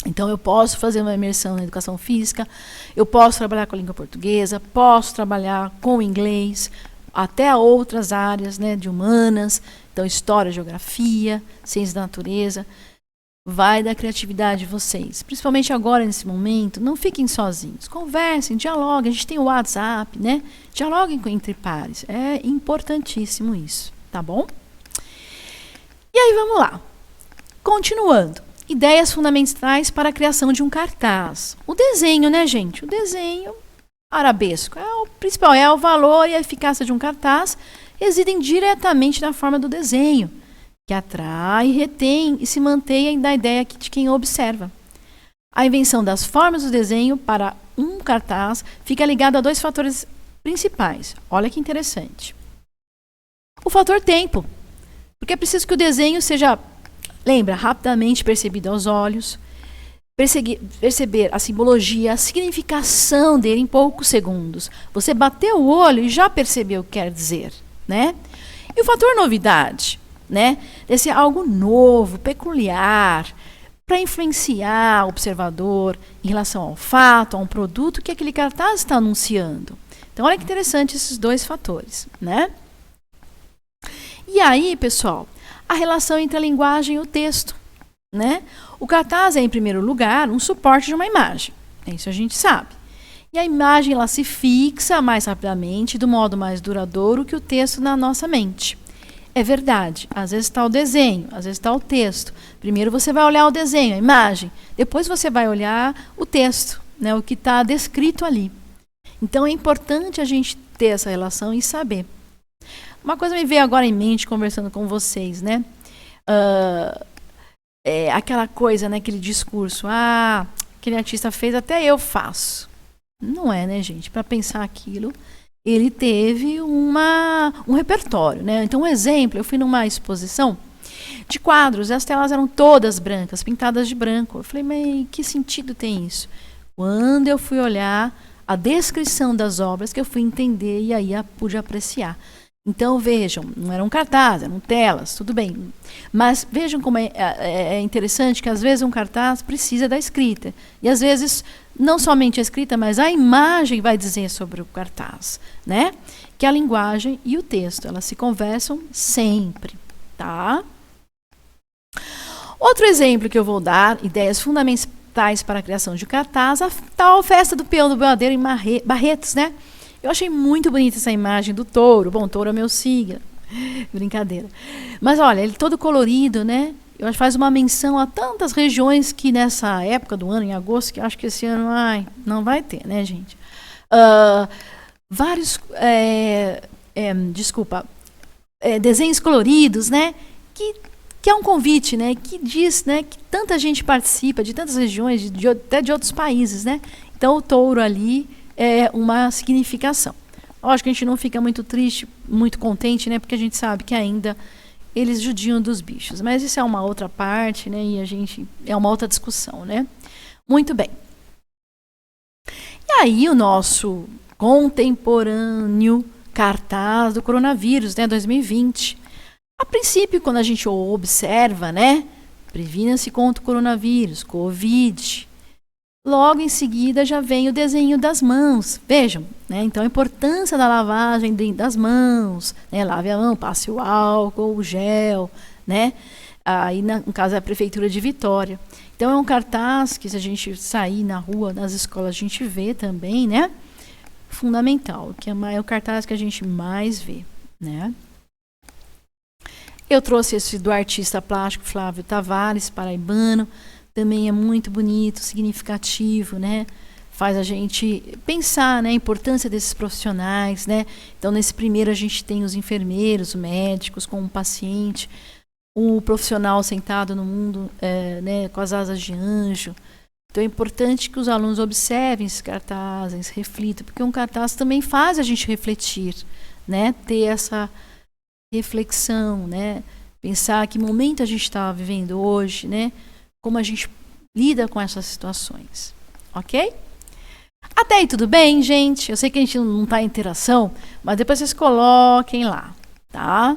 [SPEAKER 1] Então, eu posso fazer uma imersão na educação física, eu posso trabalhar com a língua portuguesa, posso trabalhar com o inglês, até outras áreas, né, de humanas, então, história, geografia, ciência da natureza. Vai da criatividade de vocês, principalmente agora nesse momento. Não fiquem sozinhos, conversem, dialoguem. A gente tem o WhatsApp, né? Dialoguem entre pares, é importantíssimo isso, tá bom? E aí vamos lá, continuando. Ideias fundamentais para a criação de um cartaz. O desenho, né, gente? O desenho arabesco é o principal, é o valor e a eficácia de um cartaz residem diretamente na forma do desenho, que atrai, retém e se mantém da ideia de quem observa. A invenção das formas do desenho para um cartaz fica ligada a 2 fatores principais. Olha que interessante. O fator tempo. Porque é preciso que o desenho seja, lembra, rapidamente percebido aos olhos, perceber a simbologia, a significação dele em poucos segundos. Você bateu o olho e já percebeu o que quer dizer, né? E o fator novidade, né? Deve ser algo novo, peculiar, para influenciar o observador em relação ao fato, a um produto que aquele cartaz está anunciando. Então, olha que interessante esses dois fatores, né? E aí, pessoal, a relação entre a linguagem e o texto, né? O cartaz é, em primeiro lugar, um suporte de uma imagem. Isso a gente sabe. E a imagem ela se fixa mais rapidamente, do modo mais duradouro que o texto na nossa mente. É verdade, às vezes está o desenho, às vezes está o texto. Primeiro você vai olhar o desenho, a imagem, depois você vai olhar o texto, né, o que está descrito ali. Então é importante a gente ter essa relação e saber. Uma coisa me veio agora em mente conversando com vocês, né? Aquela coisa, né, aquele discurso, aquele artista fez, até eu faço. Não é, né, gente? Para pensar aquilo, ele teve um repertório, né? Então, um exemplo, eu fui numa exposição de quadros, e as telas eram todas brancas, pintadas de branco. Eu falei, mas que sentido tem isso? Quando eu fui olhar a descrição das obras, que eu fui entender e aí pude apreciar. Então, vejam, não eram cartazes, eram telas, tudo bem. Mas vejam como é interessante que às vezes um cartaz precisa da escrita. E às vezes, não somente a escrita, mas a imagem vai dizer sobre o cartaz, né? Que a linguagem e o texto, elas se conversam sempre, tá? Outro exemplo que eu vou dar, ideias fundamentais para a criação de cartaz, a tal festa do peão do boiadeiro em Barretos, né? Eu achei muito bonita essa imagem do touro. Bom, touro é meu signo. Brincadeira. Mas olha, ele todo colorido, né? Eu acho que faz uma menção a tantas regiões que nessa época do ano, em agosto, que eu acho que esse ano não vai ter, né, gente? Vários, desenhos coloridos, né? Que é um convite, né? Que diz, né, que tanta gente participa de tantas regiões, até de outros países, né? Então o touro ali é uma significação. Lógico que a gente não fica muito triste, muito contente, né? Porque a gente sabe que ainda eles judiam dos bichos. Mas isso é uma outra parte, né? E é uma outra discussão, né? Muito bem. E aí o nosso contemporâneo cartaz do coronavírus, né? 2020. A princípio, quando a gente observa, né? Previna-se contra o coronavírus, Covid. Logo em seguida já vem o desenho das mãos. Vejam, né? Então a importância da lavagem das mãos, né? Lave a mão, passe o álcool, o gel, né? Aí no caso é a prefeitura de Vitória. Então é um cartaz que se a gente sair na rua, nas escolas a gente vê também, né? Fundamental, que é o cartaz que a gente mais vê, né? Eu trouxe esse do artista plástico Flávio Tavares, paraibano. Também é muito bonito, significativo, né? Faz a gente pensar, né, a importância desses profissionais, né? Então, nesse primeiro a gente tem os enfermeiros, os médicos com o paciente, o profissional sentado no mundo, né, com as asas de anjo. Então, é importante que os alunos observem esses cartazes, reflitam, porque um cartaz também faz a gente refletir, né? Ter essa reflexão, né? Pensar que momento a gente está vivendo hoje, né? Como a gente lida com essas situações, ok? Até aí tudo bem, gente? Eu sei que a gente não está em interação, mas depois vocês coloquem lá, tá?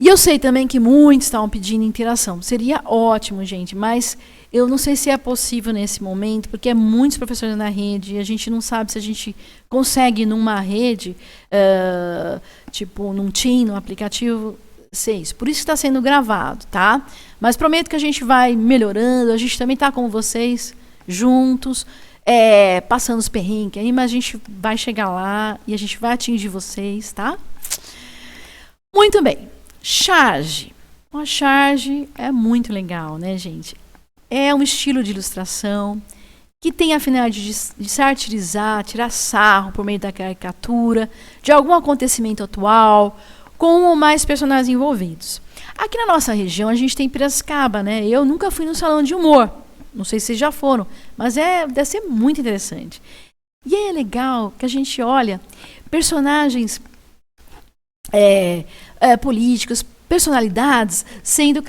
[SPEAKER 1] E eu sei também que muitos estavam pedindo interação. Seria ótimo, gente, mas eu não sei se é possível nesse momento, porque é muitos professores na rede e a gente não sabe se a gente consegue numa rede, tipo num Team, num aplicativo, ser isso. Por isso que está sendo gravado, tá? Mas prometo que a gente vai melhorando, a gente também está com vocês juntos, passando os perrengues aí, mas a gente vai chegar lá e a gente vai atingir vocês, tá? Muito bem. Charge. A charge é muito legal, né, gente? É um estilo de ilustração que tem a finalidade de satirizar, tirar sarro por meio da caricatura, de algum acontecimento atual, com um ou mais personagens envolvidos. Aqui na nossa região, a gente tem Piracicaba, né? Eu nunca fui num salão de humor. Não sei se vocês já foram, mas deve ser muito interessante. E é legal que a gente olha personagens políticos, personalidades sendo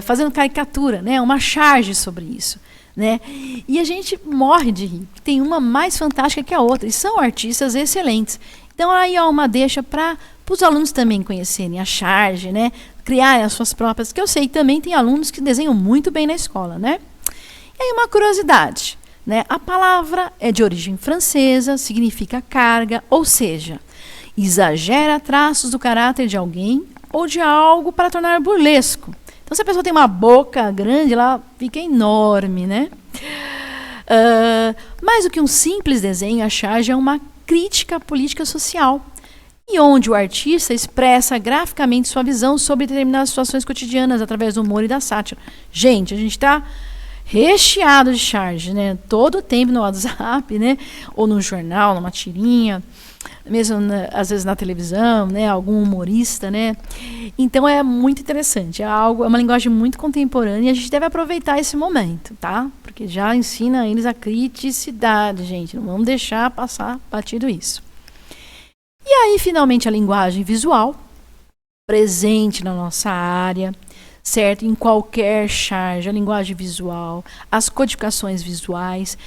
[SPEAKER 1] fazendo caricatura, né? Uma charge sobre isso, né? E a gente morre de rir. Tem uma mais fantástica que a outra, e são artistas excelentes. Então aí é uma deixa para os alunos também conhecerem a charge, né? Criarem as suas próprias, que eu sei que também tem alunos que desenham muito bem na escola, né? E aí uma curiosidade, né? A palavra é de origem francesa, significa carga, ou seja, exagera traços do caráter de alguém ou de algo para tornar burlesco. Então, se a pessoa tem uma boca grande, ela fica enorme, né? Mais do que um simples desenho, a charge é uma crítica política social, e onde o artista expressa graficamente sua visão sobre determinadas situações cotidianas através do humor e da sátira. Gente, a gente está recheado de charge, né? Todo o tempo no WhatsApp, né? Ou no jornal, numa tirinha, mesmo às vezes na televisão, né? Algum humorista, né? Então é muito interessante, é uma linguagem muito contemporânea, e a gente deve aproveitar esse momento, tá? Porque já ensina eles a criticidade, gente. Não vamos deixar passar batido isso. E aí, finalmente, a linguagem visual, presente na nossa área, certo? Em qualquer charge, a linguagem visual, as codificações visuais,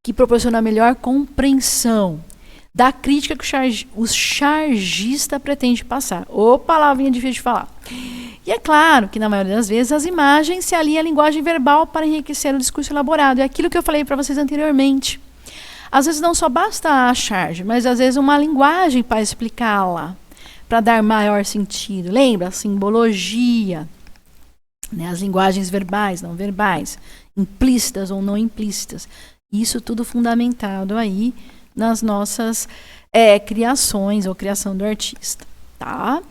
[SPEAKER 1] que proporcionam a melhor compreensão da crítica que o chargista pretende passar. Ô, palavrinha difícil de falar. E é claro que, na maioria das vezes, as imagens se aliam à linguagem verbal para enriquecer o discurso elaborado. É aquilo que eu falei para vocês anteriormente. Às vezes não só basta a charge, mas às vezes uma linguagem para explicá-la, para dar maior sentido. Lembra? A simbologia, né? As linguagens verbais, não verbais, implícitas ou não implícitas. Isso tudo fundamentado aí nas nossas criações ou criação do artista, tá?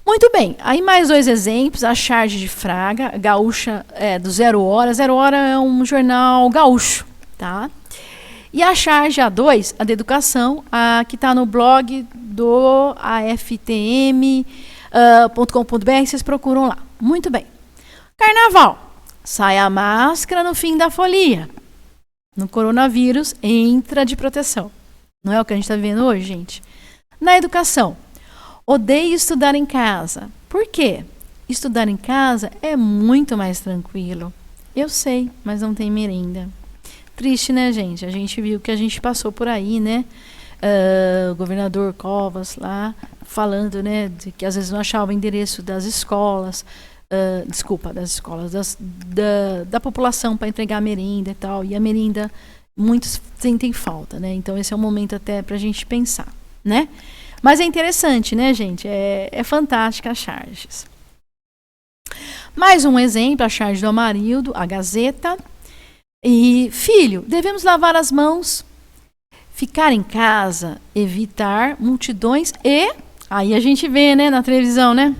[SPEAKER 1] Muito bem, aí mais 2 exemplos, a charge de Fraga, gaúcha do Zero Hora. Zero Hora é um jornal gaúcho, tá? E a charge A2, a de educação, que está no blog do aftm.com.br, vocês procuram lá. Muito bem. Carnaval, sai a máscara no fim da folia. No coronavírus, entra de proteção. Não é o que a gente está vendo hoje, gente? Na educação, odeio estudar em casa. Por quê? Estudar em casa é muito mais tranquilo. Eu sei, mas não tem merenda. Triste, né, gente? A gente viu que a gente passou por aí, né? O governador Covas lá, falando, né, de que às vezes não achava o endereço das escolas, da população para entregar a merenda e tal. E a merenda, muitos sentem falta, né? Então esse é um momento até para a gente pensar, né? Mas é interessante, né, gente? É fantástica as charges. Mais um exemplo, a charge do Amarildo, a Gazeta. E, filho, devemos lavar as mãos, ficar em casa, evitar multidões e... Aí a gente vê, né, na televisão, né?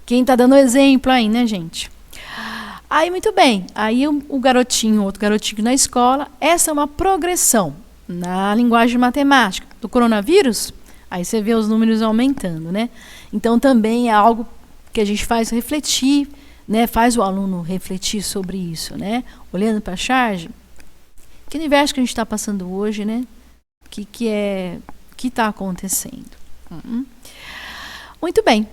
[SPEAKER 1] Quem tá dando exemplo aí, né, gente? Aí, muito bem. Aí outro garotinho na escola, essa é uma progressão na linguagem matemática do coronavírus. Aí você vê os números aumentando, né? Então, também é algo que a gente faz refletir, né, faz o aluno refletir sobre isso, né? Olhando para a charge, que universo que a gente está passando hoje, né? O que está acontecendo? Muito bem.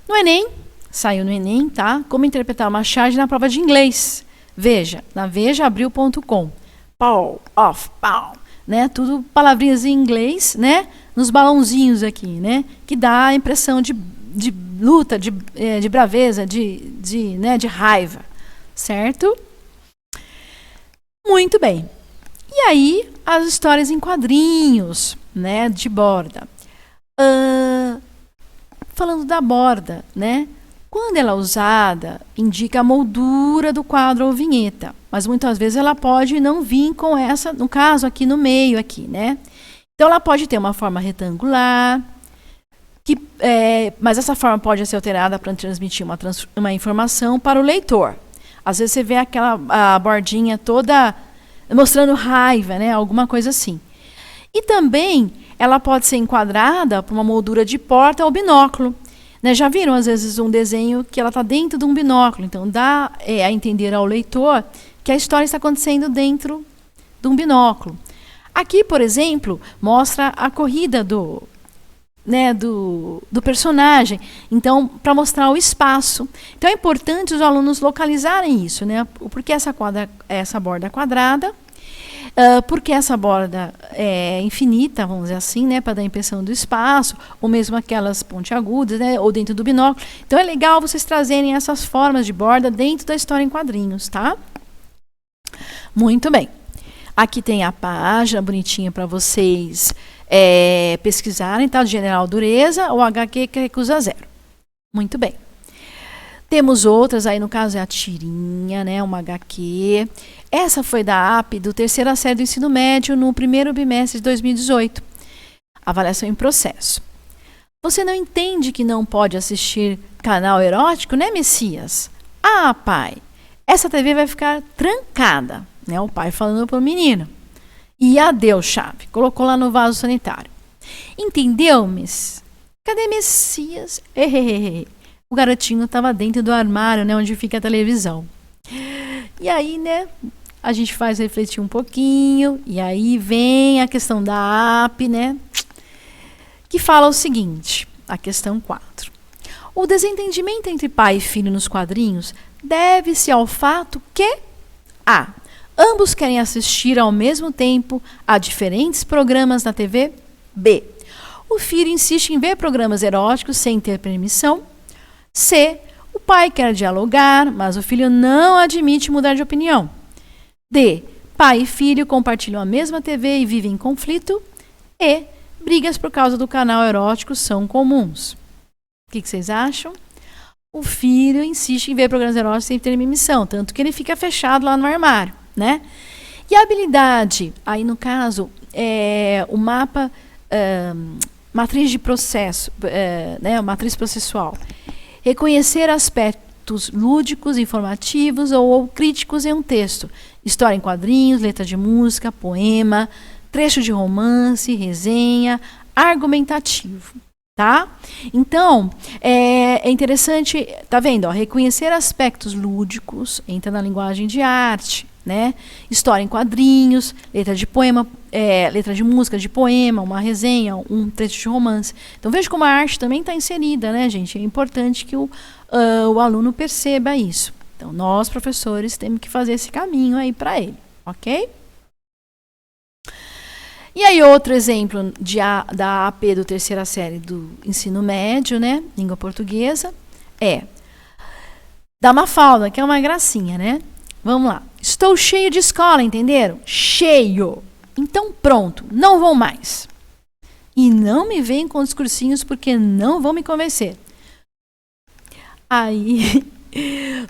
[SPEAKER 1] No Enem, saiu no Enem, tá? Como interpretar uma charge na prova de inglês. Veja, na vejabril.com. Pow, off, pow, né? Tudo palavrinhas em inglês, né? Nos balãozinhos aqui, né? Que dá a impressão de luta, de braveza, de raiva, certo? Muito bem. E aí, as histórias em quadrinhos, né, de borda. Falando da borda, né? Quando ela é usada, indica a moldura do quadro ou vinheta, mas muitas vezes ela pode não vir com essa, no caso aqui no meio, aqui, né? Então ela pode ter uma forma retangular, mas essa forma pode ser alterada para transmitir uma informação para o leitor. Às vezes você vê a bordinha toda mostrando raiva, né? Alguma coisa assim. E também ela pode ser enquadrada por uma moldura de porta ou binóculo. Né? Já viram, às vezes, um desenho que ela está dentro de um binóculo. Então, dá a entender ao leitor que a história está acontecendo dentro de um binóculo. Aqui, por exemplo, mostra a corrida né, do personagem. Então, para mostrar o espaço. Então, é importante os alunos localizarem isso, né? Porque essa borda quadrada, porque essa borda é infinita, vamos dizer assim, né, para dar a impressão do espaço, ou mesmo aquelas pontiagudas, né, ou dentro do binóculo. Então, é legal vocês trazerem essas formas de borda dentro da história em quadrinhos, tá? Muito bem. Aqui tem a página bonitinha para vocês pesquisarem, tá? Do General Dureza, ou HQ que recusa zero. Muito bem. Temos outras, aí no caso é a tirinha, né? Uma HQ. Essa foi da AP do terceira série do ensino médio no primeiro bimestre de 2018. Avaliação em processo. Você não entende que não pode assistir canal erótico, né, Messias? Ah, pai, essa TV vai ficar trancada. Né, o pai falando para o menino. E adeus, chave. Colocou lá no vaso sanitário. Entendeu, Miss? Cadê Messias? O garotinho estava dentro do armário, né, onde fica a televisão. E aí, né, a gente faz refletir um pouquinho. E aí vem a questão da AP, né, que fala o seguinte, a questão 4. O desentendimento entre pai e filho nos quadrinhos deve-se ao fato que A. Ambos querem assistir ao mesmo tempo a diferentes programas na TV. B. O filho insiste em ver programas eróticos sem ter permissão. C. O pai quer dialogar, mas o filho não admite mudar de opinião. D. Pai e filho compartilham a mesma TV e vivem em conflito. E. Brigas por causa do canal erótico são comuns. O que vocês acham? O filho insiste em ver programas eróticos sem ter permissão, tanto que ele fica fechado lá no armário. Né? E a habilidade, aí no caso, o mapa matriz de processo, né, matriz processual. Reconhecer aspectos lúdicos, informativos ou críticos em um texto. História em quadrinhos, letra de música, poema, trecho de romance, resenha, argumentativo. Tá? Então, é interessante, tá vendo? Ó, reconhecer aspectos lúdicos, entra na linguagem de arte. Né? História em quadrinhos, letra de poema, letra de música, de poema, uma resenha, um trecho de romance. Então veja como a arte também está inserida, né, gente? É importante que o aluno perceba isso. Então nós, professores, temos que fazer esse caminho aí para ele, ok? E aí outro exemplo da AP do terceira série do ensino médio, né, língua portuguesa, é da Mafalda, que é uma gracinha, né? Vamos lá. Estou cheio de escola, entenderam? Cheio. Então pronto, não vou mais. E não me venham com discursinhos porque não vão me convencer. Aí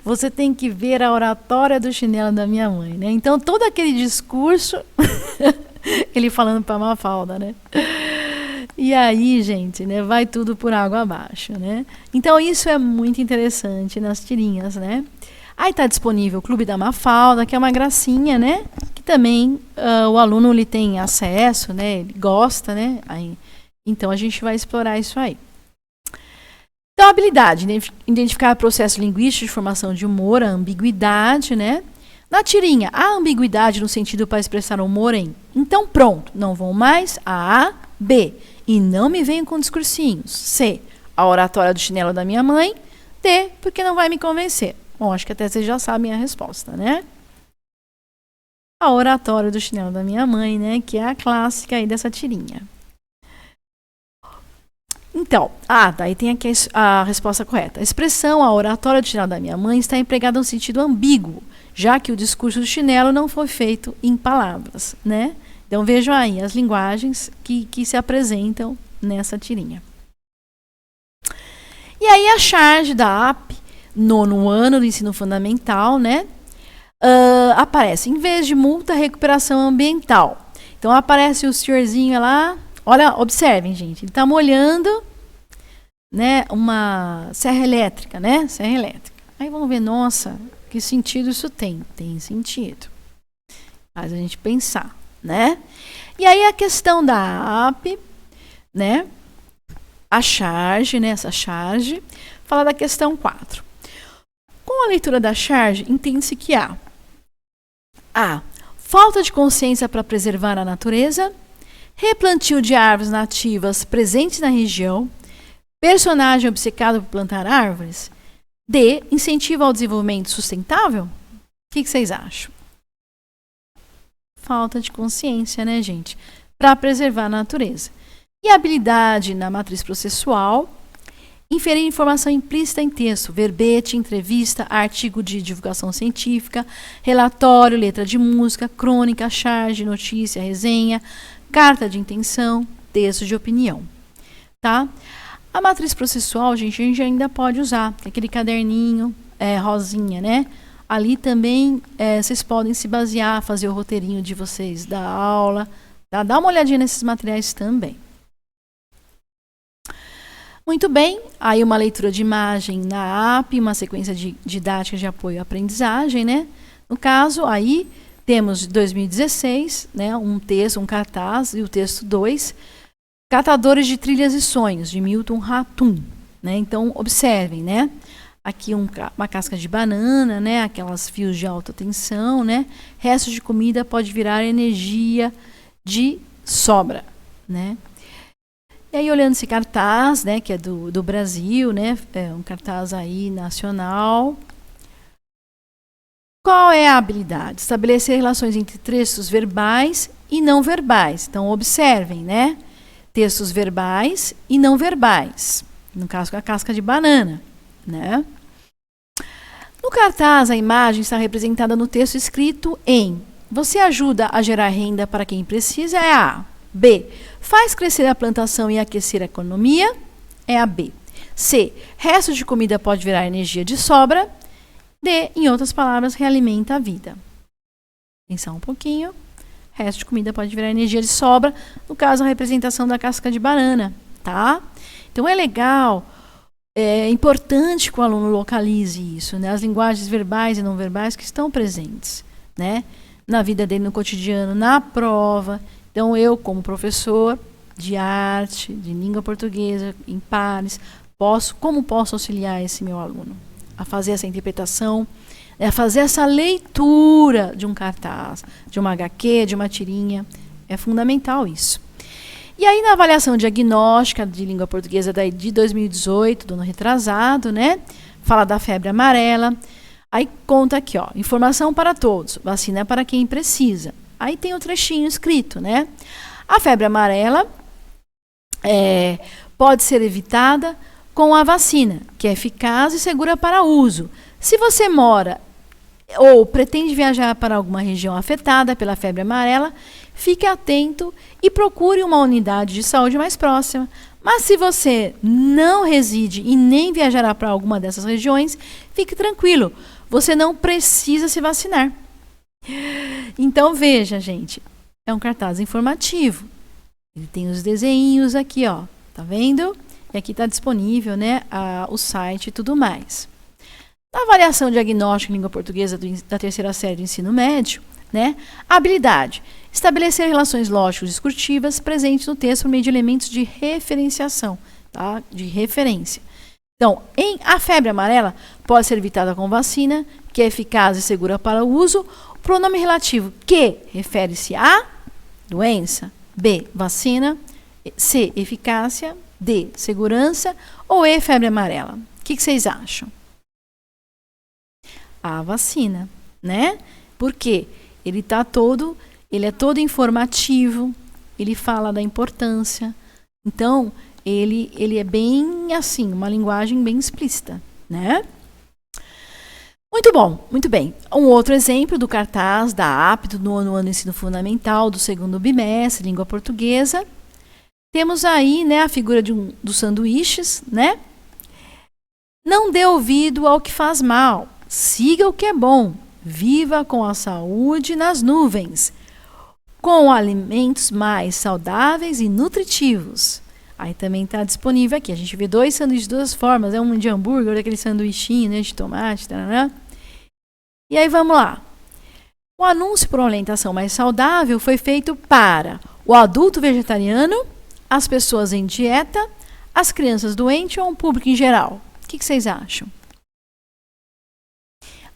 [SPEAKER 1] você tem que ver a oratória do chinelo da minha mãe, né? Então todo aquele discurso, ele falando para Mafalda, né? E aí, gente, né, vai tudo por água abaixo, né? Então isso é muito interessante nas tirinhas, né? Aí está disponível o Clube da Mafalda, que é uma gracinha, né? Que também o aluno ele tem acesso, né? Ele gosta, né? Aí, então a gente vai explorar isso aí. Então, a habilidade, identificar processo linguístico de formação de humor, a ambiguidade, né? Na tirinha, a ambiguidade no sentido para expressar humor em então pronto, não vou mais, A, B, e não me venham com discursinhos. C, a oratória do chinelo da minha mãe. D, porque não vai me convencer. Bom, acho que até vocês já sabem a resposta, né? A oratória do chinelo da minha mãe, né? Que é a clássica aí dessa tirinha. Então, daí tem aqui a resposta correta. A expressão, a oratória do chinelo da minha mãe está empregada no sentido ambíguo, já que o discurso do chinelo não foi feito em palavras, né? Então, vejam aí as linguagens que se apresentam nessa tirinha. E aí a charge da AP, nono ano do ensino fundamental, né? Aparece, em vez de multa, recuperação ambiental. Então, aparece o senhorzinho lá. Olha, observem, gente. Ele está molhando, né, uma serra elétrica, né? Serra elétrica. Aí vamos ver, nossa, que sentido isso tem? Tem sentido. Faz a gente pensar, né? E aí a questão da AP, né? A charge, né? Essa charge, fala da questão 4. Com a leitura da charge, entende-se que há falta de consciência para preservar a natureza, replantio de árvores nativas presentes na região, personagem obcecado por plantar árvores. D, incentivo ao desenvolvimento sustentável. O que vocês acham? Falta de consciência, né, gente? Para preservar a natureza. E habilidade na matriz processual, inferir informação implícita em texto, verbete, entrevista, artigo de divulgação científica, relatório, letra de música, crônica, charge, notícia, resenha, carta de intenção, texto de opinião. Tá? A matriz processual, gente, a gente ainda pode usar, aquele caderninho rosinha, né? Ali também vocês podem se basear, fazer o roteirinho de vocês da aula, tá? Dá uma olhadinha nesses materiais também. Muito bem, aí uma leitura de imagem na AP, uma sequência didática de apoio à aprendizagem, né? No caso, aí temos 2016, né, um texto, um cartaz, e o texto 2, Catadores de Trilhas e Sonhos, de Milton Ratum, né? Então, observem, né? Aqui uma casca de banana, né? Aquelas fios de alta tensão, né? Restos de comida pode virar energia de sobra, né? E aí, olhando esse cartaz, né, que é do Brasil, né, é um cartaz aí nacional. Qual é a habilidade? Estabelecer relações entre textos verbais e não verbais. Então, observem, né, textos verbais e não verbais. No caso, com a casca de banana, né. No cartaz, a imagem está representada no texto escrito em: você ajuda a gerar renda para quem precisa, é a A. B. Faz crescer a plantação e aquecer a economia, é a B. C. Resto de comida pode virar energia de sobra. D. Em outras palavras, realimenta a vida. Pensar um pouquinho. Resto de comida pode virar energia de sobra. No caso, a representação da casca de banana, tá? Então, é legal, é importante que o aluno localize isso, né? As linguagens verbais e não verbais que estão presentes, né? Na vida dele, no cotidiano, na prova. Então, eu, como professor de arte, de língua portuguesa, em pares, como posso auxiliar esse meu aluno a fazer essa interpretação, a fazer essa leitura de um cartaz, de uma HQ, de uma tirinha. É fundamental isso. E aí, na avaliação diagnóstica de língua portuguesa de 2018, do ano retrasado, né? Fala da febre amarela. Aí conta aqui, ó, informação para todos, vacina para quem precisa. Aí tem o trechinho escrito, né? A febre amarela pode ser evitada com a vacina, que é eficaz e segura para uso. Se você mora ou pretende viajar para alguma região afetada pela febre amarela, fique atento e procure uma unidade de saúde mais próxima. Mas se você não reside e nem viajará para alguma dessas regiões, fique tranquilo, você não precisa se vacinar. Então, veja, gente, é um cartaz informativo. Ele tem os desenhos aqui, ó, tá vendo? E aqui está disponível, né, o site e tudo mais. Na avaliação diagnóstica em língua portuguesa da terceira série do ensino médio, né, habilidade, estabelecer relações lógico-discursivas presentes no texto por meio de elementos de referenciação, tá, de referência. Então, a febre amarela pode ser evitada com vacina, que é eficaz e segura para o uso. O pronome relativo que refere-se à doença. B, vacina. C, eficácia. D, segurança. Ou E, febre amarela. O que vocês acham? A vacina, né? Porque ele é todo informativo, ele fala da importância. Então, ele é bem assim, uma linguagem bem explícita, né? Muito bom, muito bem. Um outro exemplo do cartaz da AP do nono ano do ensino fundamental, do segundo bimestre, língua portuguesa. Temos aí, né, a figura dos sanduíches, né? Não dê ouvido ao que faz mal, siga o que é bom, viva com a saúde nas nuvens, com alimentos mais saudáveis e nutritivos. Aí também está disponível aqui. A gente vê 2 sanduíches de 2 formas. É um de hambúrguer, aquele sanduichinho, né, de tomate. Tarará. E aí vamos lá. O anúncio por uma alimentação mais saudável foi feito para o adulto vegetariano, as pessoas em dieta, as crianças doentes ou um público em geral. O que vocês acham?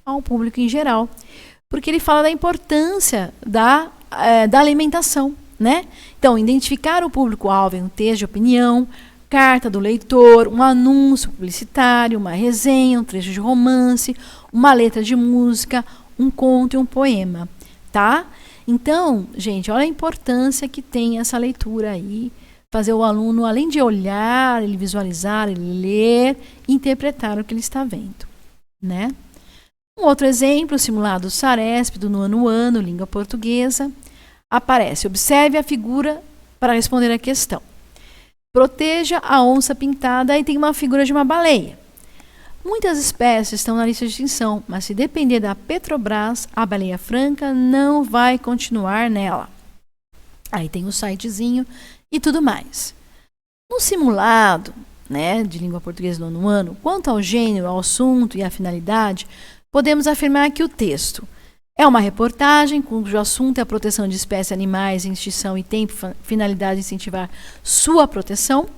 [SPEAKER 1] Ao público em geral. Porque ele fala da importância da alimentação, né? Então, identificar o público-alvo em um texto de opinião, carta do leitor, um anúncio publicitário, uma resenha, um trecho de romance, uma letra de música, um conto e um poema, tá? Então, gente, olha a importância que tem essa leitura aí, fazer o aluno, além de olhar, ele visualizar, ele ler, interpretar o que ele está vendo, né? Um outro exemplo, o simulado SARESP do nono ano, língua portuguesa, aparece, observe a figura para responder a questão. Proteja a onça pintada e tem uma figura de uma baleia. Muitas espécies estão na lista de extinção, mas se depender da Petrobras, a baleia franca não vai continuar nela. Aí tem o sitezinho e tudo mais. No simulado, né, de língua portuguesa do nono ano, quanto ao gênero, ao assunto e à finalidade, podemos afirmar que o texto é uma reportagem cujo assunto é a proteção de espécies animais em extinção e tem por finalidade incentivar sua proteção.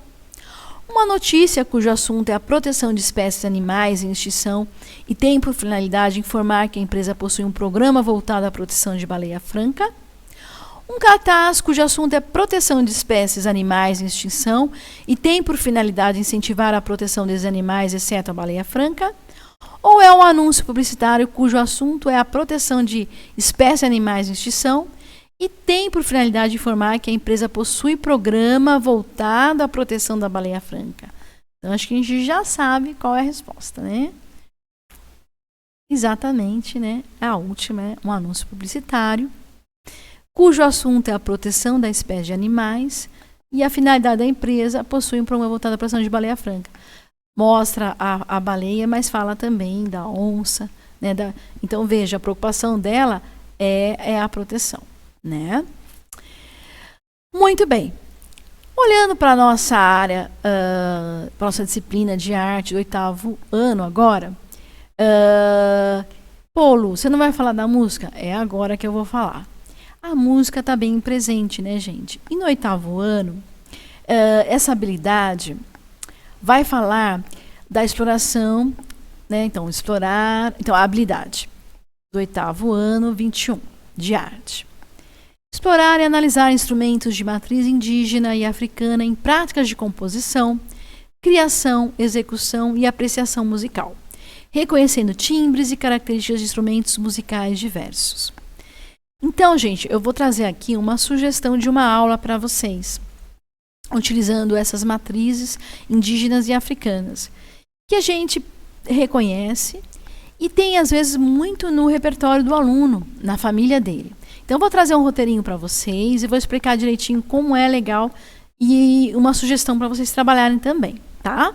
[SPEAKER 1] Uma notícia cujo assunto é a proteção de espécies animais em extinção e tem por finalidade informar que a empresa possui um programa voltado à proteção de baleia franca. Um cartaz cujo assunto é proteção de espécies animais em extinção e tem por finalidade incentivar a proteção desses animais, exceto a baleia franca. Ou é um anúncio publicitário cujo assunto é a proteção de espécies animais em extinção e tem por finalidade informar que a empresa possui programa voltado à proteção da baleia franca. Então, acho que a gente já sabe qual é a resposta, né? Exatamente, né? A última é um anúncio publicitário cujo assunto é a proteção da espécie de animais e a finalidade da empresa possui um programa voltado à proteção de baleia franca. Mostra a baleia, mas fala também da onça, né? Então, veja, a preocupação dela é a proteção, né? Muito bem. Olhando para a nossa área, para a nossa disciplina de arte do 8º ano agora, Lu, você não vai falar da música? É agora que eu vou falar. A música está bem presente, né, gente? E no 8º ano, essa habilidade vai falar da exploração, né? Então, a habilidade do 8º ano, 21, de arte. Explorar e analisar instrumentos de matriz indígena e africana em práticas de composição, criação, execução e apreciação musical, reconhecendo timbres e características de instrumentos musicais diversos. Então, gente, eu vou trazer aqui uma sugestão de uma aula para vocês, utilizando essas matrizes indígenas e africanas, que a gente reconhece e tem, às vezes, muito no repertório do aluno, na família dele. Então, eu vou trazer um roteirinho para vocês e vou explicar direitinho como é legal e uma sugestão para vocês trabalharem também, tá?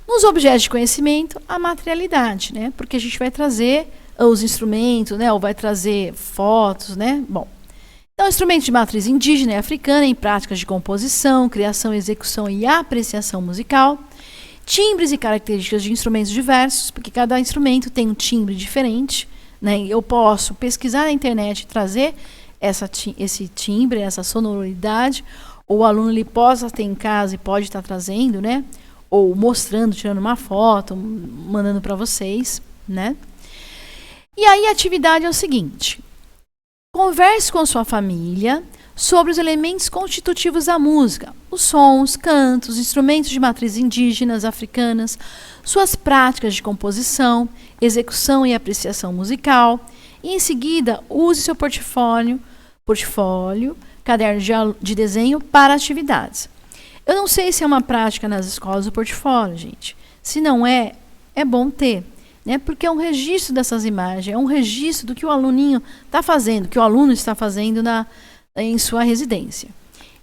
[SPEAKER 1] Nos objetos de conhecimento, a materialidade, né? Porque a gente vai trazer os instrumentos, né? Ou vai trazer fotos, né? Bom, então, instrumentos de matriz indígena e africana em práticas de composição, criação, execução e apreciação musical. Timbres e características de instrumentos diversos, porque cada instrumento tem um timbre diferente, né? Eu posso pesquisar na internet e trazer esse timbre, essa sonoridade, ou o aluno ele possa ter em casa e pode estar trazendo, né? Ou mostrando, tirando uma foto, mandando para vocês, né? E aí a atividade é o seguinte: converse com sua família sobre os elementos constitutivos da música, os sons, cantos, instrumentos de matriz indígenas, africanas, suas práticas de composição, execução e apreciação musical, e em seguida use seu portfólio, caderno de desenho para atividades. Eu não sei se é uma prática nas escolas o portfólio, gente. Se não é, é bom ter, né? Porque é um registro dessas imagens, é um registro do que o aluninho está fazendo, que o aluno está fazendo em sua residência.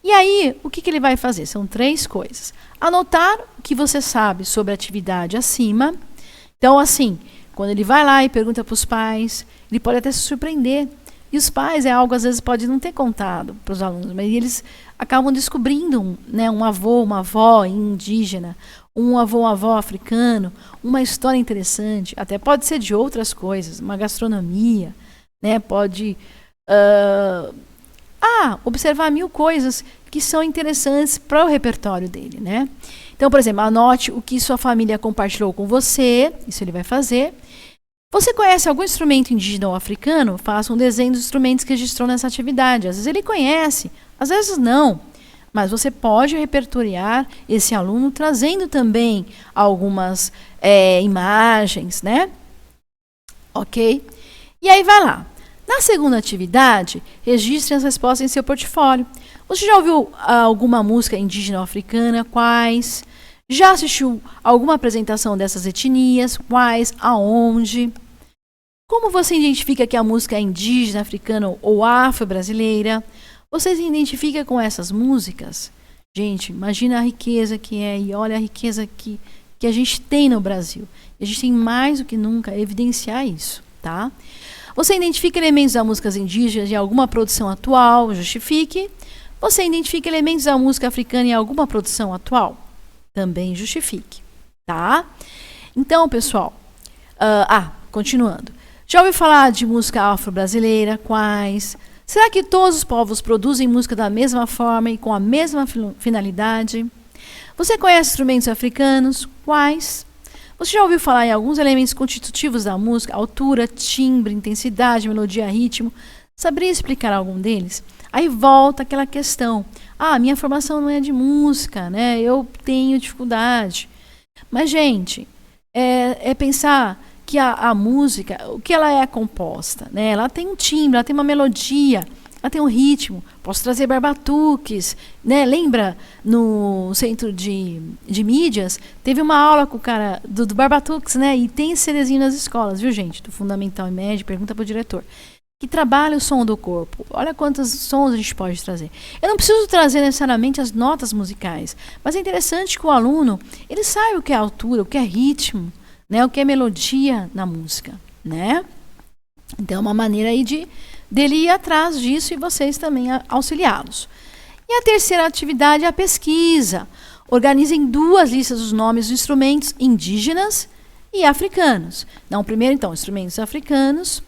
[SPEAKER 1] E aí, o que ele vai fazer? São 3 coisas. Anotar o que você sabe sobre a atividade acima. Então, assim, quando ele vai lá e pergunta para os pais, ele pode até se surpreender. E os pais é algo, às vezes, pode não ter contado para os alunos, mas eles acabam descobrindo, né, um avô, uma avó indígena, um avô, uma avó africano, uma história interessante, até pode ser de outras coisas, uma gastronomia, né, pode observar 1000 coisas que são interessantes para o repertório dele, né? Então, por exemplo, anote o que sua família compartilhou com você, isso ele vai fazer. Você conhece algum instrumento indígena ou africano? Faça um desenho dos instrumentos que registrou nessa atividade. Às vezes ele conhece, às vezes não. Mas você pode repertoriar esse aluno trazendo também algumas imagens, né? Ok? E aí vai lá. Na segunda atividade, registre as respostas em seu portfólio. Você já ouviu alguma música indígena ou africana? Quais? Já assistiu alguma apresentação dessas etnias? Quais? Aonde? Como você identifica que a música é indígena, africana ou afro-brasileira? Você se identifica com essas músicas? Gente, imagina a riqueza que é e olha a riqueza que a gente tem no Brasil. E a gente tem mais do que nunca evidenciar isso, tá? Você identifica elementos da música indígena em alguma produção atual? Justifique. Você identifica elementos da música africana em alguma produção atual? Também justifique, tá? Então, pessoal, continuando. Já ouviu falar de música afro-brasileira? Quais? Será que todos os povos produzem música da mesma forma e com a mesma finalidade? Você conhece instrumentos africanos? Quais? Você já ouviu falar em alguns elementos constitutivos da música? Altura, timbre, intensidade, melodia, ritmo? Saberia explicar algum deles? Aí volta aquela questão. Minha formação não é de música, né? Eu tenho dificuldade. Mas, gente, é pensar que a música, o que ela é composta, né? Ela tem um timbre, ela tem uma melodia, ela tem um ritmo. Posso trazer barbatuques, né? Lembra no centro de mídias? Teve uma aula com o cara do barbatuques, né? E tem esse CDzinho nas escolas, viu, gente? Do Fundamental e Médio, pergunta para o diretor. Que trabalha o som do corpo. Olha quantos sons a gente pode trazer. Eu não preciso trazer necessariamente as notas musicais, mas é interessante que o aluno ele saiba o que é altura, o que é ritmo, né, o que é melodia na música, né? Então é uma maneira aí dele ir atrás disso e vocês também auxiliá-los. E a terceira atividade é a pesquisa. Organizem 2 listas dos nomes dos instrumentos indígenas e africanos. Então, primeiro, instrumentos africanos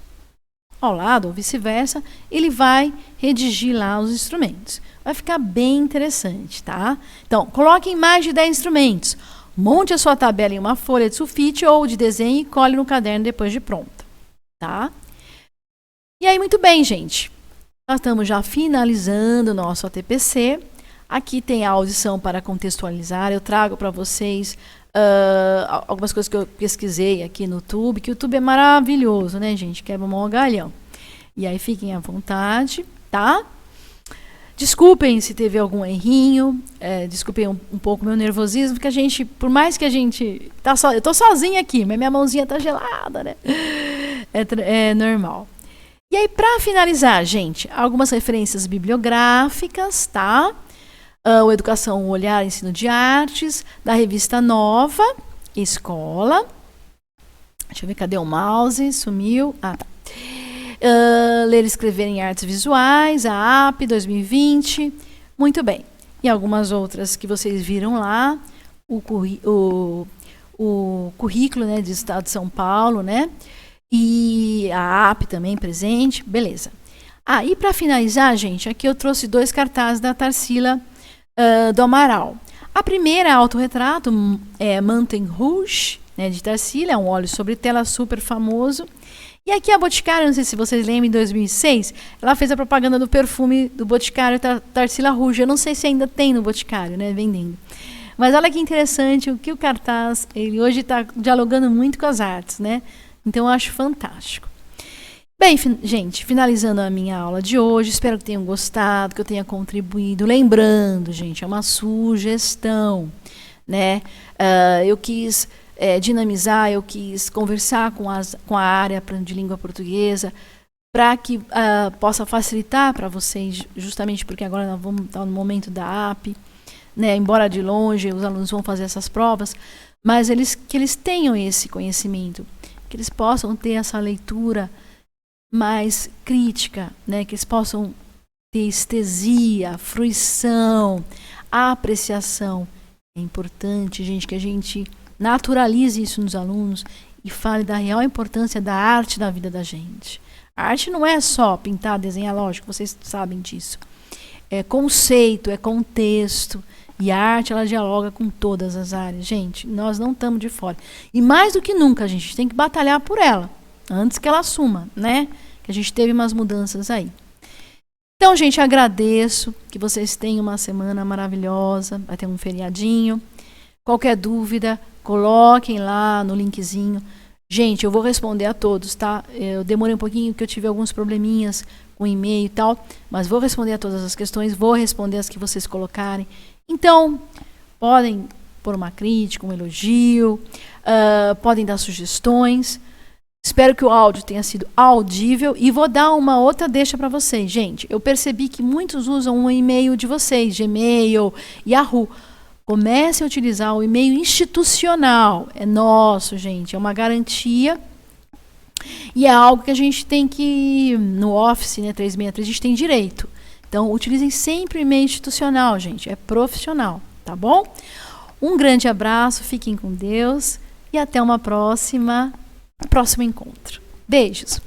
[SPEAKER 1] ao lado, ou vice-versa, ele vai redigir lá os instrumentos. Vai ficar bem interessante, tá? Então, coloquem mais de 10 instrumentos. Monte a sua tabela em uma folha de sulfite ou de desenho e cole no caderno depois de pronta, tá? E aí, muito bem, gente. Nós estamos já finalizando o nosso ATPC. Aqui tem a audição para contextualizar. Eu trago para vocês algumas coisas que eu pesquisei aqui no YouTube, que o YouTube é maravilhoso, né, gente? Quebra um galhão. E aí fiquem à vontade, tá? Desculpem se teve algum errinho, desculpem um pouco o meu nervosismo, porque a gente, por mais que a gente eu tô sozinha aqui, mas minha mãozinha tá gelada, né? É normal. E aí, para finalizar, gente, algumas referências bibliográficas, tá? O Educação, o Olhar, Ensino de Artes, da revista Nova, Escola. Deixa eu ver, cadê o mouse? Sumiu. Tá. Ler e Escrever em Artes Visuais, a AP 2020. Muito bem. E algumas outras que vocês viram lá. O currículo, né, do Estado de São Paulo, né? E a AP também presente. Beleza. E para finalizar, gente, aqui eu trouxe 2 cartazes da Tarsila do Amaral. A primeira é autorretrato, Mountain Rouge, né, de Tarsila, é um óleo sobre tela super famoso. E aqui a Boticário, não sei se vocês lembram, em 2006, ela fez a propaganda do perfume do Boticário Tarsila Rouge. Eu não sei se ainda tem no Boticário, né, vendendo. Mas olha que interessante o que o cartaz, ele hoje está dialogando muito com as artes, né? Então eu acho fantástico. Bem, gente, finalizando a minha aula de hoje, espero que tenham gostado, que eu tenha contribuído. Lembrando, gente, é uma sugestão, né? Eu quis dinamizar, eu quis conversar com a área de língua portuguesa para que possa facilitar para vocês, justamente porque agora nós vamos estar no momento da AP, né? Embora de longe os alunos vão fazer essas provas, mas que eles tenham esse conhecimento, que eles possam ter essa leitura mais crítica, né? Que eles possam ter estesia, fruição, apreciação. É importante, gente, que a gente naturalize isso nos alunos e fale da real importância da arte na vida da gente. A arte não é só pintar, desenhar, lógico, vocês sabem disso. É conceito, é contexto. E a arte, ela dialoga com todas as áreas. Gente, nós não estamos de fora. E mais do que nunca, a gente tem que batalhar por ela. antes que ela assuma, né? Que a gente teve umas mudanças aí. Então, gente, agradeço que vocês tenham uma semana maravilhosa, vai ter um feriadinho. Qualquer dúvida, coloquem lá no linkzinho. Gente, eu vou responder a todos, tá? Eu demorei um pouquinho porque eu tive alguns probleminhas com e-mail e tal, mas vou responder a todas as questões, vou responder as que vocês colocarem. Então, podem pôr uma crítica, um elogio, podem dar sugestões. Espero que o áudio tenha sido audível e vou dar uma outra deixa para vocês. Gente, eu percebi que muitos usam um e-mail de vocês, Gmail, Yahoo. Comecem a utilizar o e-mail institucional. É nosso, gente. É uma garantia. E é algo que a gente tem que, no Office, né, 363, a gente tem direito. Então, utilizem sempre o e-mail institucional, gente. É profissional, tá bom? Um grande abraço, fiquem com Deus e até um próximo encontro. Beijos!